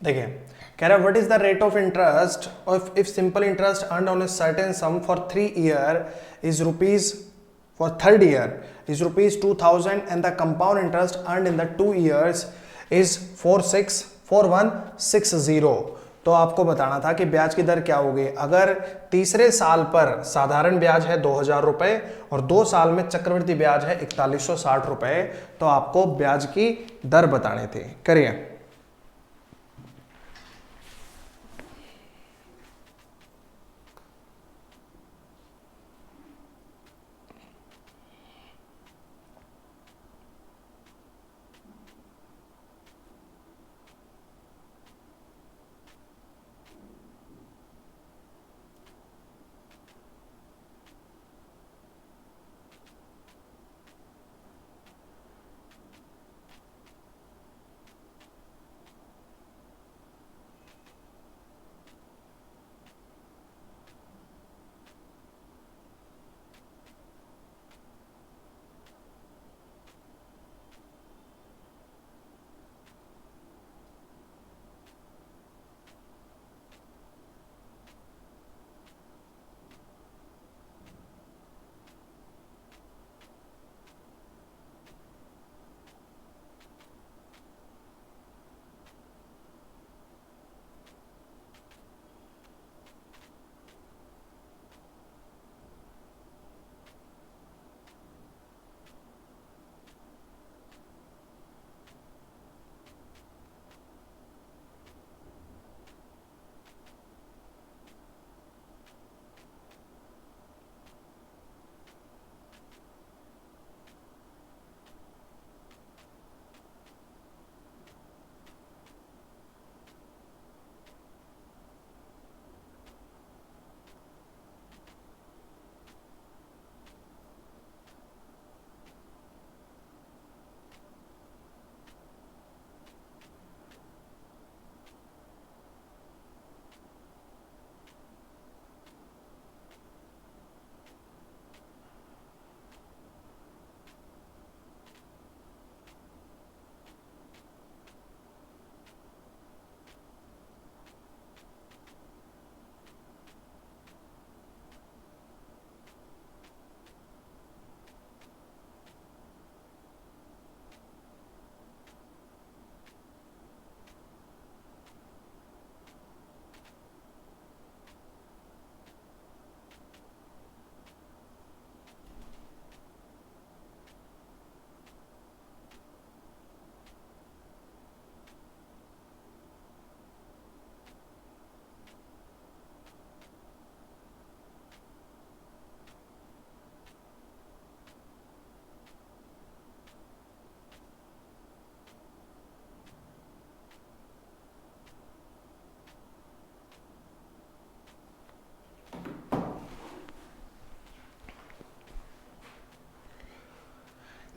देखिए, कह रहा है what is the rate of interest if simple interest earn on A certain some for 3 year is rupees for third year is rupees 2000 and the compound interest earn in the 2 years is 4160। तो आपको बताना था कि ब्याज की दर क्या होगी। अगर तीसरे साल पर साधारण ब्याज है 2000 रुपए और 2 साल में चक्रवृद्धि ब्याज है 4160 रुपए, तो आपको ब्याज की दर बतानी थी। करिए।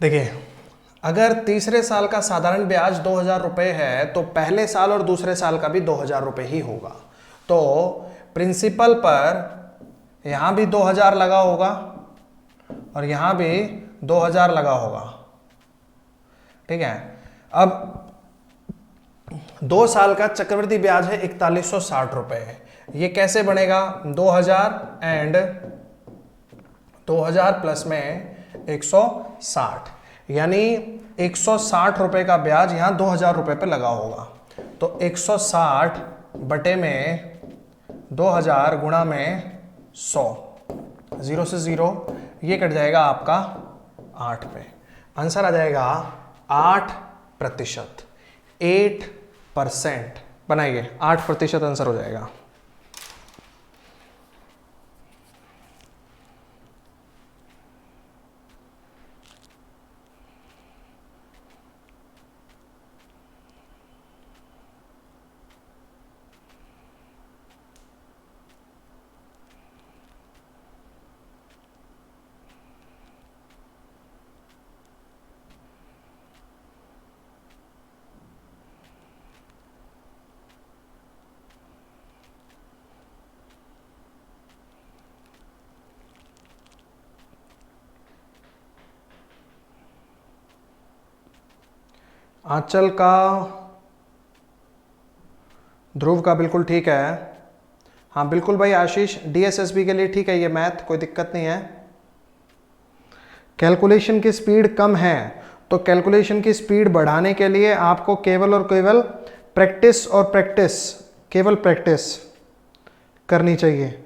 देखिए, अगर तीसरे साल का साधारण ब्याज 2000 रुपये है तो पहले साल और दूसरे साल का भी 2000 रुपये ही होगा। तो प्रिंसिपल पर यहां भी 2000 लगा होगा और यहां भी 2000 लगा होगा। ठीक है। अब 2 साल का चक्रवृद्धि ब्याज है 4160 रुपये। ये कैसे बनेगा? 2000 एंड 2000 प्लस में 160, यानी 160 रुपए का ब्याज यहां 2000 रुपए पे लगा होगा। तो 160 बटे में 2000 गुणा में 100, 0 से 0 ये कट जाएगा आपका 8 पे। आंसर आ जाएगा 8%, 8%। बनाइए, 8% आंसर हो जाएगा। आंचल का ध्रुव का बिल्कुल ठीक है। हाँ बिल्कुल भाई आशीष, डीएसएसबी के लिए ठीक है ये मैथ, कोई दिक्कत नहीं है। कैलकुलेशन की स्पीड कम है, तो कैलकुलेशन की स्पीड बढ़ाने के लिए आपको केवल और केवल प्रैक्टिस और प्रैक्टिस, केवल प्रैक्टिस करनी चाहिए।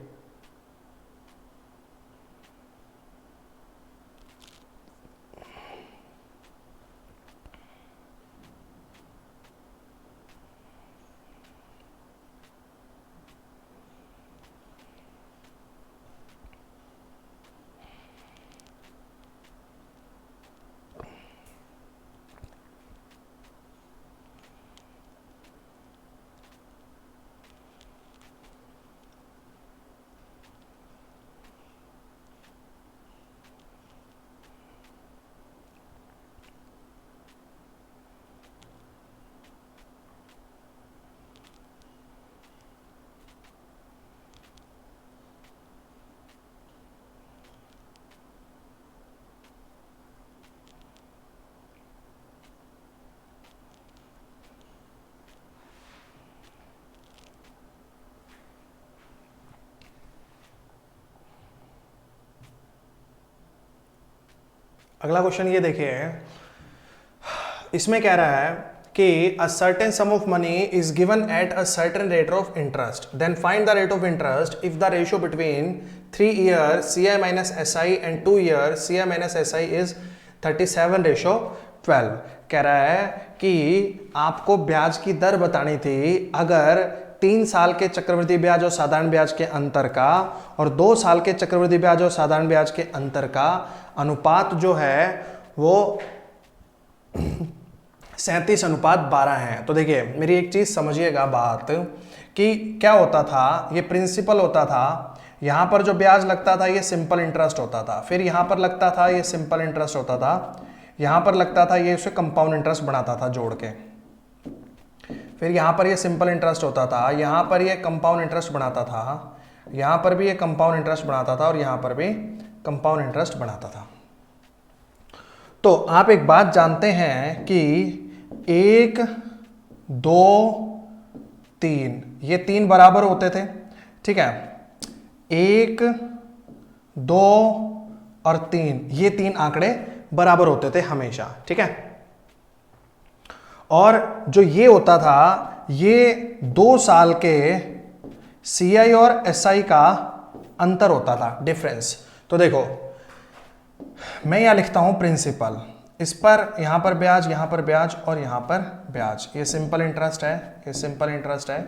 अगला क्वेश्चन ये देखिए, इसमें कह रहा है कि a certain sum of money is given at a certain rate of interest, then find the rate of interest if the ratio between 3 year CI minus SI and 2 year CI minus SI is 37:12। कह रहा है कि आपको ब्याज की दर बतानी थी अगर 3 साल के चक्रवृद्धि ब्याज और साधारण ब्याज के अंतर का और 2 साल के चक्रवृद्धि ब्याज और साधारण ब्याज के अंतर का अनुपात जो है वो 37:12 है। तो देखिए मेरी एक चीज समझिएगा बात, कि क्या होता था, ये प्रिंसिपल होता था, यहां पर जो ब्याज लगता था ये सिंपल इंटरेस्ट होता था, फिर यहां पर लगता था ये सिंपल इंटरेस्ट होता था, यहां पर लगता था ये उसे कंपाउंड इंटरेस्ट बनाता था जोड़ के, फिर यहां पर ये सिंपल इंटरेस्ट होता था, यहां पर ये कंपाउंड इंटरेस्ट बनाता था, यहां पर भी ये कंपाउंड इंटरेस्ट बनाता था और यहां पर भी कंपाउंड इंटरेस्ट बनाता था। तो आप एक बात जानते हैं कि 1 2 3 ये 3 बराबर होते थे, ठीक है, 1 2 और 3 ये 3 आंकड़े बराबर होते थे हमेशा, ठीक है। और जो ये होता था ये 2 साल के CI और SI का अंतर होता था, डिफरेंस। तो देखो मैं यहां लिखता हूं प्रिंसिपल, इस पर यहां पर ब्याज, यहां पर ब्याज और यहां पर ब्याज, ये सिंपल इंटरेस्ट है, ये सिंपल इंटरेस्ट है,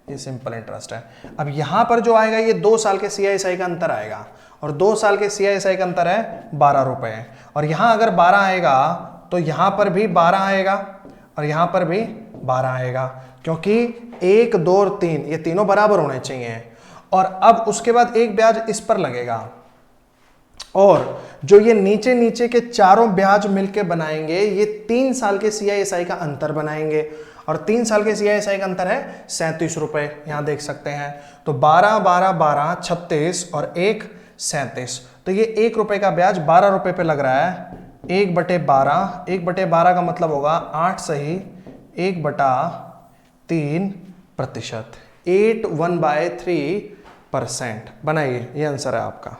ये सिंपल इंटरेस्ट है। अब यहां पर जो आएगा ये 2 साल के CI/SI का अंतर आएगा, और 2 साल के CI/SI का अंतर है 12 रुपए, और यहां अगर 12 आएगा तो यहां पर भी 12 आएगा और यहां पर भी 12 आएगा, क्योंकि 1 2 और 3 ये तीनों बराबर होने चाहिए। और अब उसके बाद एक ब्याज इस पर लगेगा, और जो ये नीचे नीचे के चारों ब्याज मिलके बनाएंगे ये 3 साल के CI/SI का अंतर बनाएंगे, और 3 साल के CI/SI का अंतर है 37 रुपए, यहां देख सकते हैं। तो 12 12 12 36 और 1 37, तो ये 1 रुपए का ब्याज 12 रुपए पे लग रहा है। 1/12, 1/12 का मतलब होगा 8 सही 1/3%, 81/3% बनाइए, ये आंसर है आपका।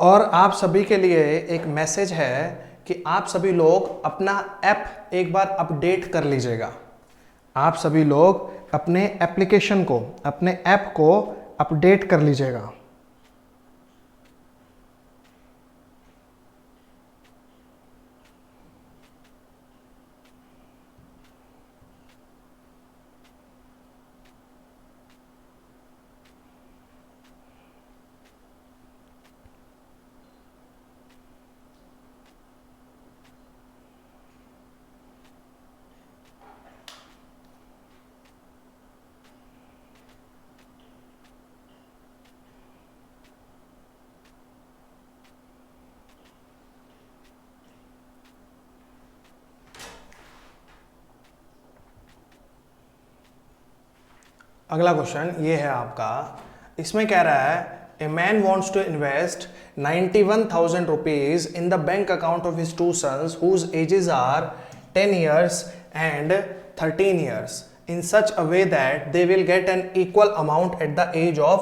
और आप सभी के लिए एक मैसेज है कि आप सभी लोग अपना ऐप एक बार अपडेट कर लीजिएगा। आप सभी लोग अपने एप्लीकेशन को, अपने ऐप को अपडेट कर लीजिएगा। अगला क्वेश्चन ये है आपका, इसमें कह रहा है a man wants to invest 91,000 rupees in the bank account of his two sons whose ages are 10 years and 13 years in such a way that they will get an equal amount at the age of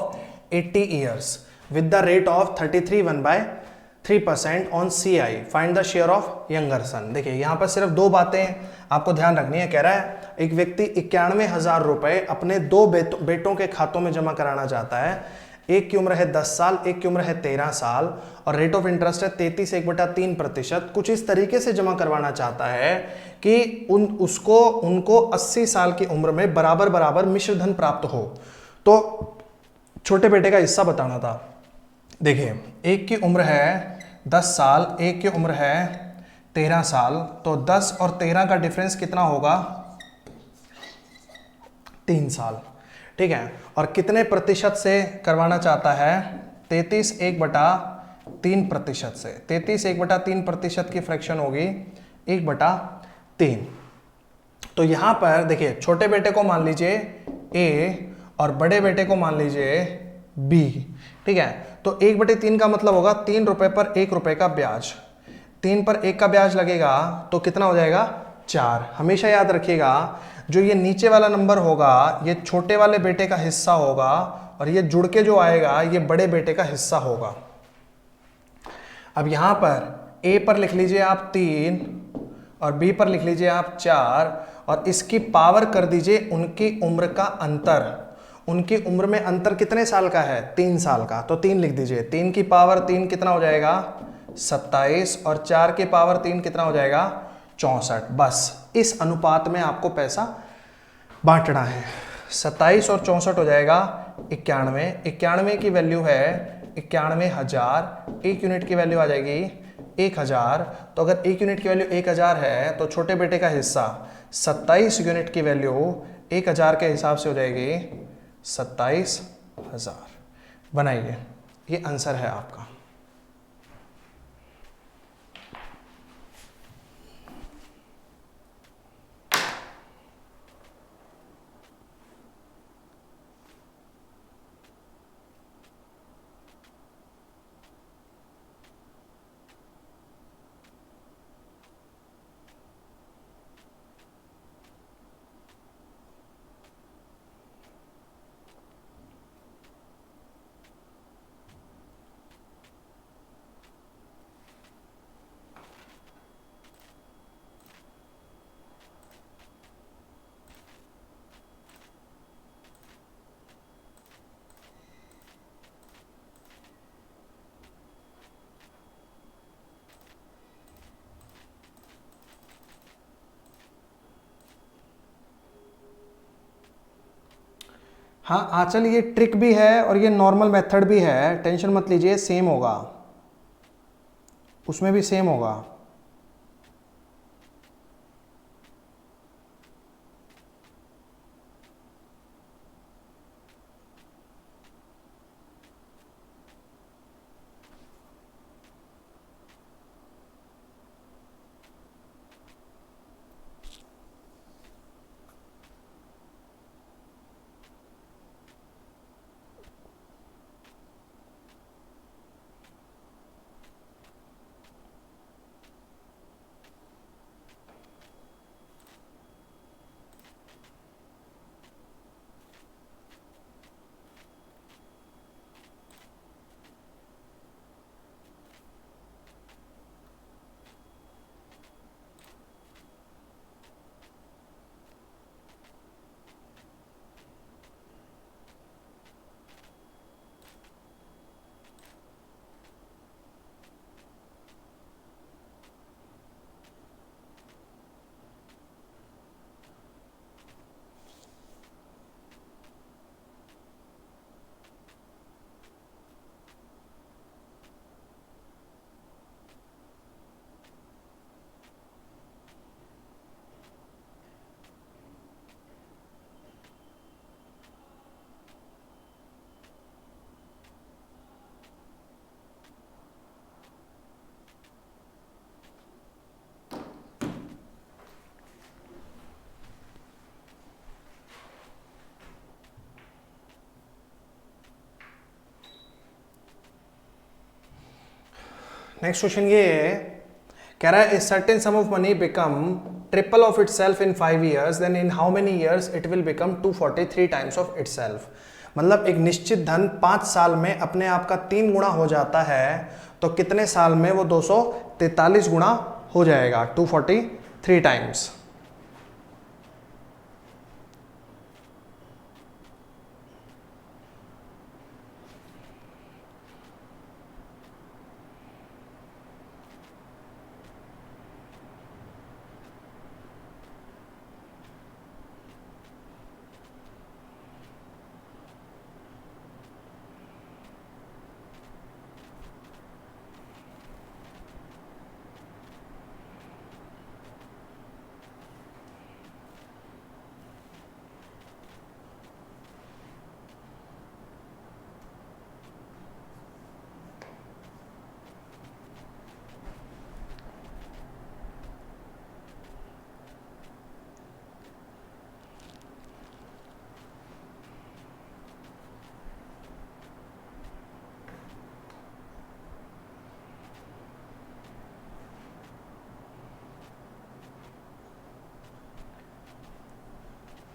80 years with the rate of 33.1/3% on CI. Find the share of younger son. देखिए यहाँ पर सिर्फ दो बातें आपको ध्यान रखनी है। कह रहा है एक व्यक्ति 91,000 रुपए अपने दो बेटों के खातों में जमा कराना चाहता है। एक की उम्र है 10 साल, एक की उम्र है 13 साल और रेट ऑफ इंटरेस्ट है 33.1/3%। कुछ इस तरीके से जमा करवाना चाहता है कि उनको 80 साल की उम्र में बराबर बराबर मिश्र धन प्राप्त हो। तो छोटे बेटे का हिस्सा बताना था। देखिए एक की उम्र है 10 साल, एक की उम्र है 13 साल, तो 10 और 13 का डिफरेंस कितना होगा? 3 साल। ठीक है, और कितने प्रतिशत से करवाना चाहता है? 33.1/3% से। 33.1/3% की फ्रैक्शन होगी 1/3। तो यहां पर देखिए छोटे बेटे को मान लीजिए ए और बड़े बेटे को मान लीजिए बी। ठीक है, तो 1/3 का मतलब होगा 3 रुपए पर 1 रुपए का ब्याज। 3 पर 1 का ब्याज लगेगा तो कितना हो जाएगा? 4। हमेशा याद रखिएगा जो ये नीचे वाला नंबर होगा ये छोटे वाले बेटे का हिस्सा होगा और ये जुड़ के जो आएगा ये बड़े बेटे का हिस्सा होगा। अब यहां पर ए पर लिख लीजिए आप 3 और बी पर लिख लीजिए आप 4 और इसकी पावर कर दीजिए उनकी उम्र का अंतर। उनकी उम्र में अंतर कितने साल का है? 3 साल का। तो 3 लिख दीजिए। 3 की पावर 3 कितना हो जाएगा? 27 और 4 की पावर 3 कितना हो जाएगा? 64। बस इस अनुपात में आपको पैसा बांटना है। 27 और 64 हो जाएगा 91। 91 की वैल्यू है 91,000। 1 यूनिट की वैल्यू आ जाएगी 1000। तो अगर 1 यूनिट की वैल्यू 1000 है तो छोटे बेटे का हिस्सा 27 यूनिट की वैल्यू 1000 के हिसाब से हो जाएगी 27,000। बनाइए, ये आंसर है आपका। हाँ आंचल, ये ट्रिक भी है और ये नॉर्मल मेथड भी है, टेंशन मत लीजिए, सेम होगा, उसमें भी सेम होगा। नेक्स्ट क्वेश्चन ये है, कह रहा है a certain sum of money become triple of itself in 5 years, then in how many years it will become 243 times of itself. मतलब एक निश्चित धन 5 साल में अपने आप का 3 गुना हो जाता है, तो कितने साल में वो 243 गुना हो जाएगा, 243 टाइम्स।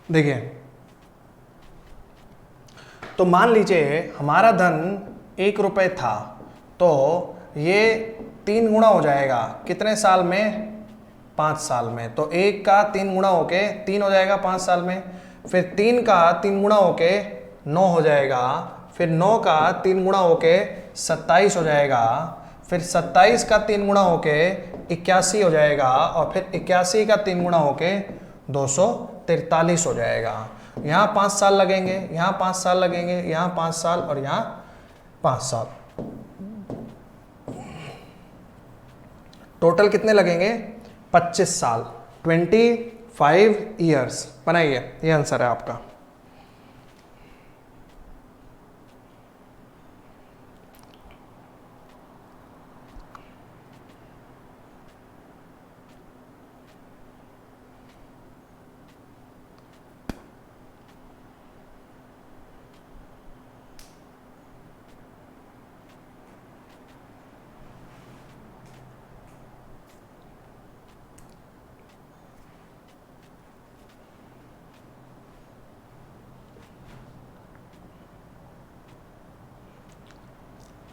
देखिए, तो मान लीजिए हमारा धन 1 रुपये था, तो ये 3 गुना हो जाएगा कितने साल में, 5 साल में। तो 1 का 3 गुना होके 3 हो जाएगा 5 साल में, फिर 3 का 3 गुना होके 9 हो जाएगा, फिर 9 का 3 गुना होके 27 हो जाएगा, फिर 27 का 3 गुना होके 81 हो जाएगा, और फिर 81 का 3 गुना होके 243 हो जाएगा। यहाँ 5 साल लगेंगे, यहाँ 5 साल लगेंगे, यहाँ 5 साल और यहाँ 5 साल। टोटल कितने लगेंगे, 25 साल, 25 ईयर्स। बनाइए, ये आंसर है आपका।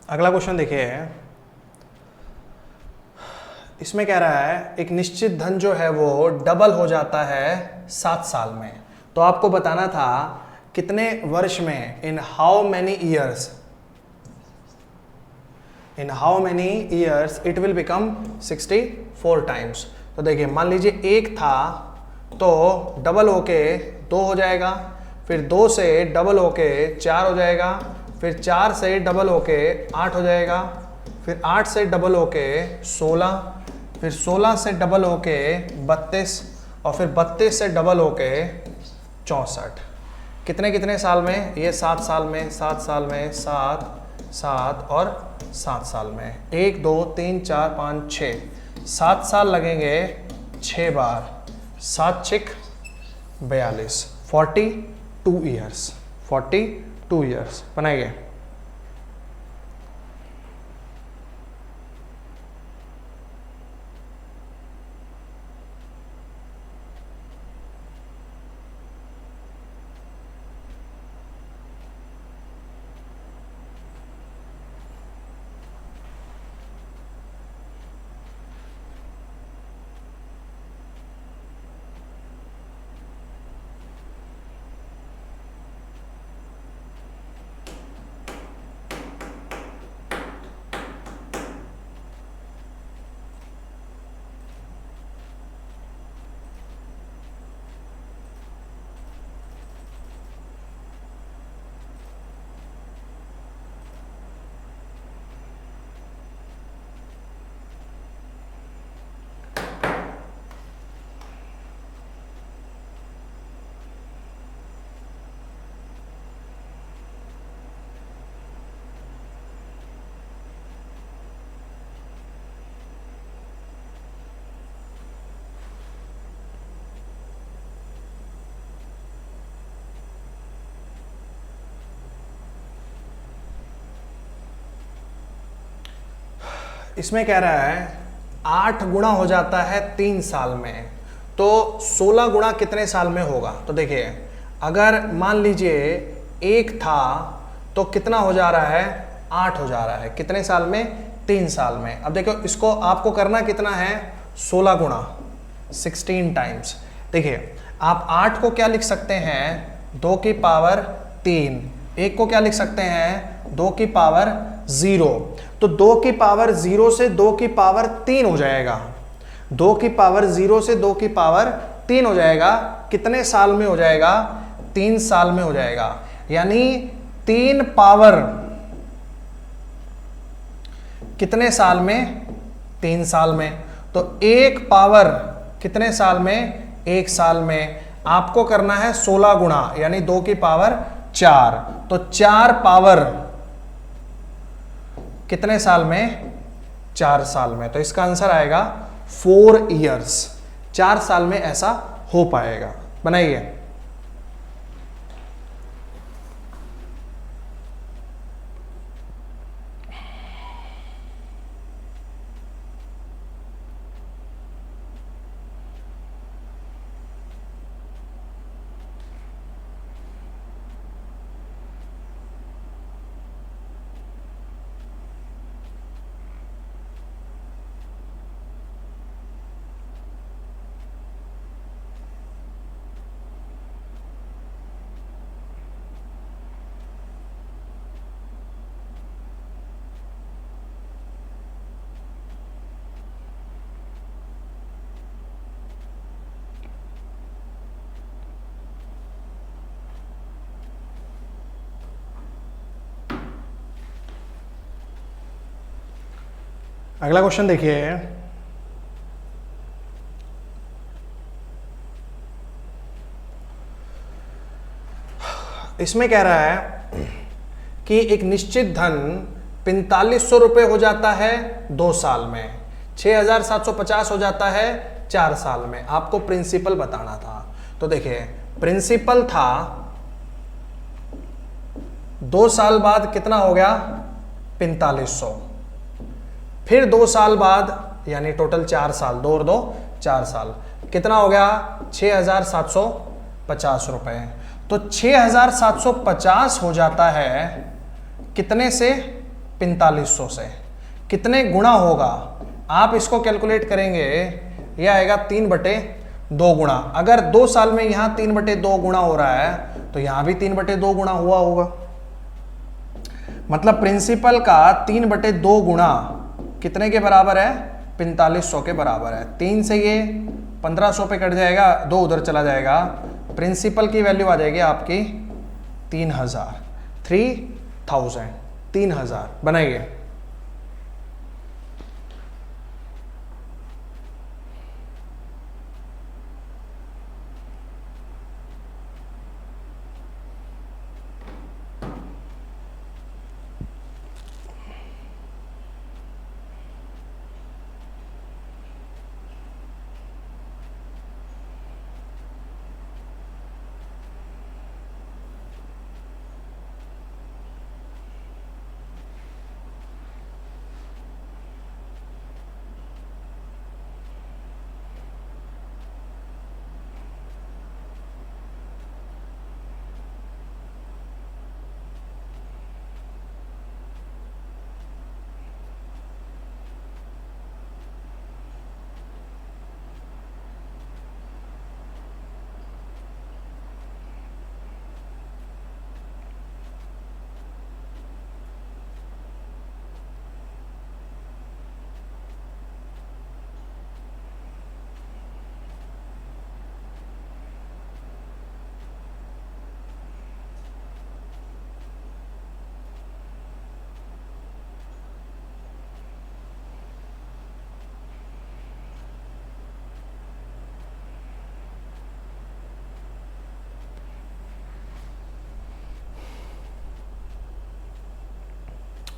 अगला क्वेश्चन देखिए, इसमें कह रहा है एक निश्चित धन जो है वो डबल हो जाता है 7 साल में। तो आपको बताना था कितने वर्ष में, in how many years, in how many years it will become 64 times. तो देखिए, मान लीजिए 1 था, तो डबल होके 2 हो जाएगा, फिर 2 से डबल होके 4 हो जाएगा, फिर 4 से डबल होके 8 हो जाएगा, फिर 8 से डबल होके 16, फिर 16 से डबल होके 32, और फिर 32 से डबल होके 64। कितने कितने साल में, ये 7 साल में, 7 साल में, 7 7 और 7 साल में, 1 2 3 4 5 6, 7 साल लगेंगे 6 बार, 7 6 42, 42 ईयर्स, 42 ईयर्स। बनाइए। इसमें कह रहा है 8 गुणा हो जाता है 3 साल में, तो 16 गुणा कितने साल में होगा। तो देखिए अगर मान लीजिए 1 था तो कितना हो जा रहा है, 8 हो जा रहा है, कितने साल में, 3 साल में। अब देखो इसको आपको करना कितना है, 16 गुणा 16 टाइम्स। देखिए आप 8 को क्या लिख सकते हैं, 2 की पावर 3, 1 को क्या लिख सकते हैं, 2 की पावर 0। तो 2 की पावर 0 से 2 की पावर 3 हो जाएगा, 2 की पावर 0 से 2 की पावर 3 हो जाएगा। कितने साल में हो जाएगा, 3 साल में हो जाएगा। यानी 3 पावर कितने साल में, 3 साल में। तो 1 पावर कितने साल में, 1 साल में। आपको करना है 16 गुणा यानी 2 की पावर 4, तो 4 पावर कितने साल में, 4 साल में। तो इसका आंसर आएगा 4 इयर्स, 4 साल में ऐसा हो पाएगा। बनाइए। अगला क्वेश्चन देखिए, इसमें कह रहा है कि एक निश्चित धन 4500 रुपये हो जाता है 2 साल में, 6750 हो जाता है 4 साल में। आपको प्रिंसिपल बताना था। तो देखिए प्रिंसिपल था 2 साल बाद कितना हो गया, 4500, फिर 2 साल बाद यानी टोटल 4 साल, 2 और 2 4 साल, कितना हो गया 6750 रुपए। तो 6750 हो जाता है कितने से, 4500 से। कितने गुणा होगा, आप इसको कैलकुलेट करेंगे, यह आएगा 3/2 गुणा। अगर 2 साल में यहां 3/2 गुणा हो रहा है तो यहां भी 3/2 गुणा हुआ होगा। मतलब प्रिंसिपल का 3/2 गुणा कितने के बराबर है, 4500 के बराबर है। 3 से ये 1500 पे कट जाएगा, 2 उधर चला जाएगा, प्रिंसिपल की वैल्यू आ जाएगी आपकी 3000, 3000। बनाइए।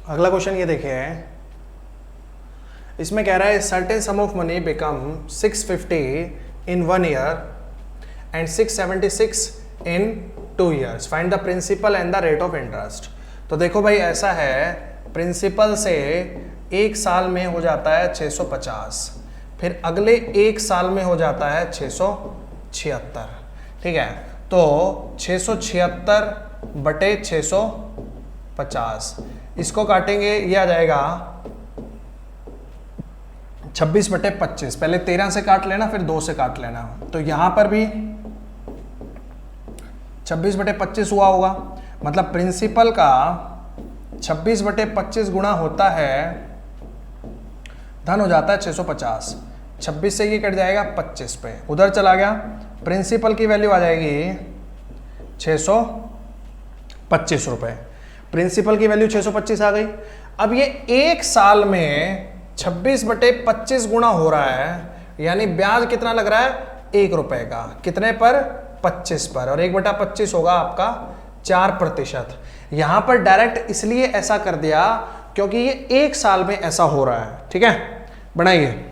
अगला क्वेश्चन ये देखिए, इसमें कह रहा है certain sum of money become 650 in 1 year and 676 in 2 years, find the principal and the rate of interest. तो देखो भाई ऐसा है, प्रिंसिपल से एक साल में हो जाता है 650, फिर अगले एक साल में हो जाता है 676। ठीक है, तो 676 बटे 650, इसको काटेंगे, ये आ जाएगा 26 बटे 25। पहले 13 से काट लेना, फिर 2 से काट लेना। तो यहां पर भी 26 बटे 25 हुआ होगा, मतलब प्रिंसिपल का 26 बटे 25 गुणा होता है, धन हो जाता है 650। 26 से ये कट जाएगा 25 पे, उधर चला गया, प्रिंसिपल की वैल्यू आ जाएगी 625 रुपए। प्रिंसिपल की वैल्यू 625 आ गई। अब ये एक साल में 26 बटे 25 गुणा हो रहा है, यानी ब्याज कितना लग रहा है, 1 रुपए का। कितने पर, 25 पर, और 1/25 होगा आपका 4%। यहां पर डायरेक्ट इसलिए ऐसा कर दिया क्योंकि ये एक साल में ऐसा हो रहा है। ठीक है, बनाइए।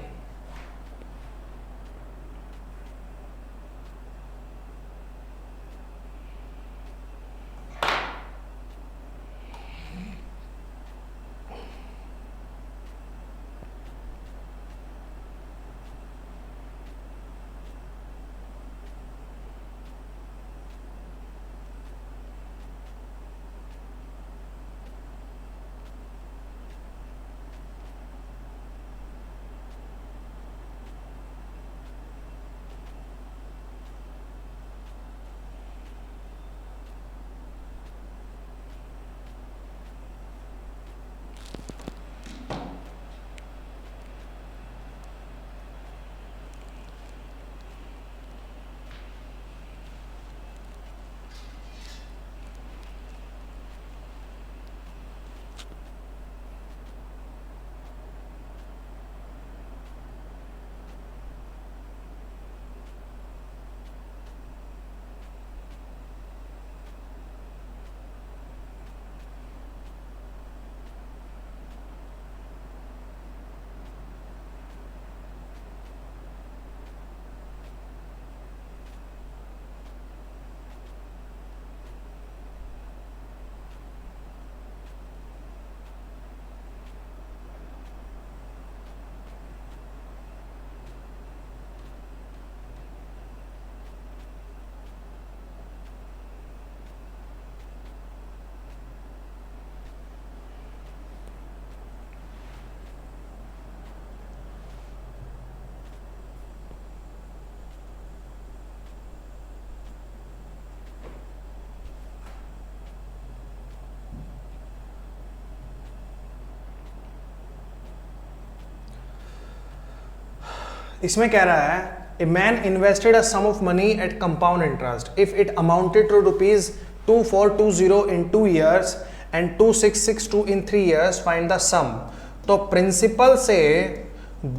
इसमें कह रहा है, a man invested a sum of money at compound interest if it amounted to ₹2420 in 2 years and 2662 in 3 years, find the sum. तो प्रिंसिपल से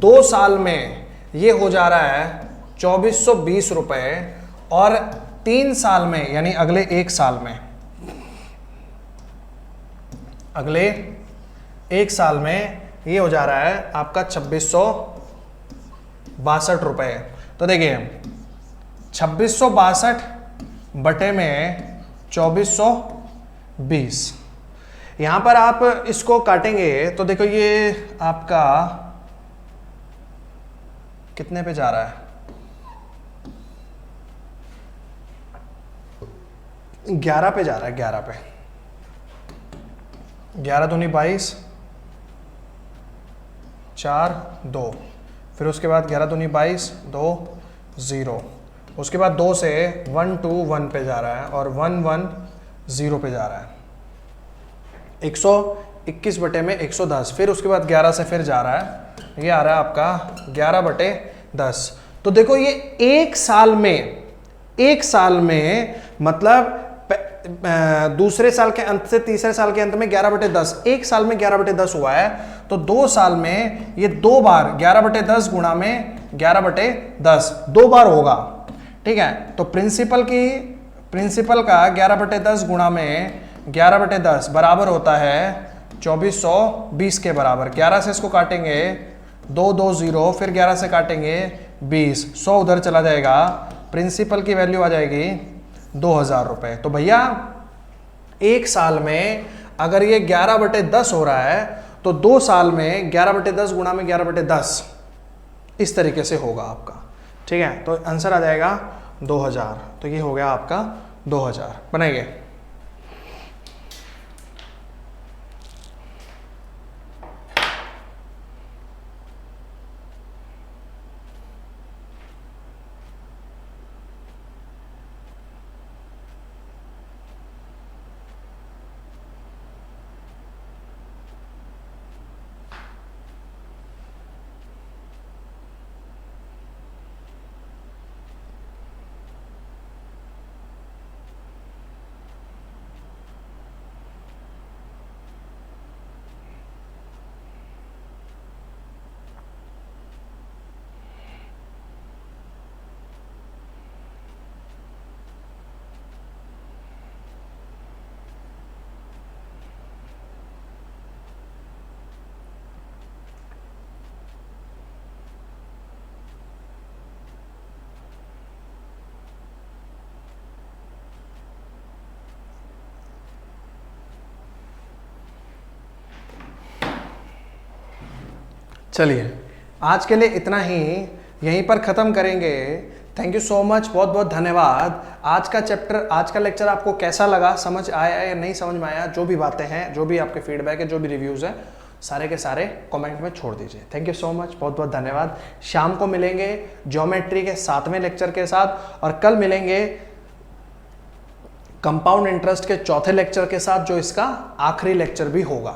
2 साल में ये हो जा रहा है 2420 रुपए, और 3 साल में यानी अगले एक साल में, अगले एक साल में ये हो जा रहा है आपका 2662 रुपए। तो देखिए 2662 बटे में 2420, यहां पर आप इसको काटेंगे तो देखो ये आपका कितने पे जा रहा है, 11 पे जा रहा है, 11 पे, 11 दूनी 22, 4 2, फिर उसके बाद 11 दूनी 22, 2 0, उसके बाद 2 से 1 2 1 पे जा रहा है और 1 1 0 पे जा रहा है, 121 बटे में 110, फिर उसके बाद 11 से फिर जा रहा है, ये आ रहा है आपका 11 बटे 10। तो देखो ये एक साल में मतलब दूसरे साल के अंत से तीसरे साल के अंत में 11 बटे 10, एक साल में 11 बटे 10 हुआ है, तो 2 साल में ये 2 बार 11 बटे 10 गुणा में 11 बटे 10 2 बार होगा। ठीक है, तो प्रिंसिपल का 11 बटे 10 गुणा में 11 बटे 10 बराबर होता है 2420 के बराबर। 11 से इसको काटेंगे 2 2 0, फिर 11 से काटेंगे 20, 100 उधर चला जाएगा, प्रिंसिपल की वैल्यू आ जाएगी 2000 रुपए। तो भैया एक साल में अगर ये 11 बटे 10 हो रहा है तो 2 साल में 11/10 गुणा में 11/10 इस तरीके से होगा आपका। ठीक है, तो आंसर आ जाएगा 2000। तो ये हो गया आपका 2000। बनाइए। चलिए, आज के लिए इतना ही, यहीं पर ख़त्म करेंगे। थैंक यू सो मच, बहुत बहुत धन्यवाद। आज का चैप्टर, आज का लेक्चर आपको कैसा लगा, समझ आया या नहीं समझ में आया, जो भी बातें हैं, जो भी आपके फीडबैक है, जो भी रिव्यूज़ हैं, सारे के सारे कमेंट में छोड़ दीजिए। थैंक यू सो मच, बहुत बहुत धन्यवाद। शाम को मिलेंगे ज्योमेट्री के 7वें लेक्चर के साथ, और कल मिलेंगे कंपाउंड इंटरेस्ट के 4थे लेक्चर के साथ, जो इसका आखिरी लेक्चर भी होगा।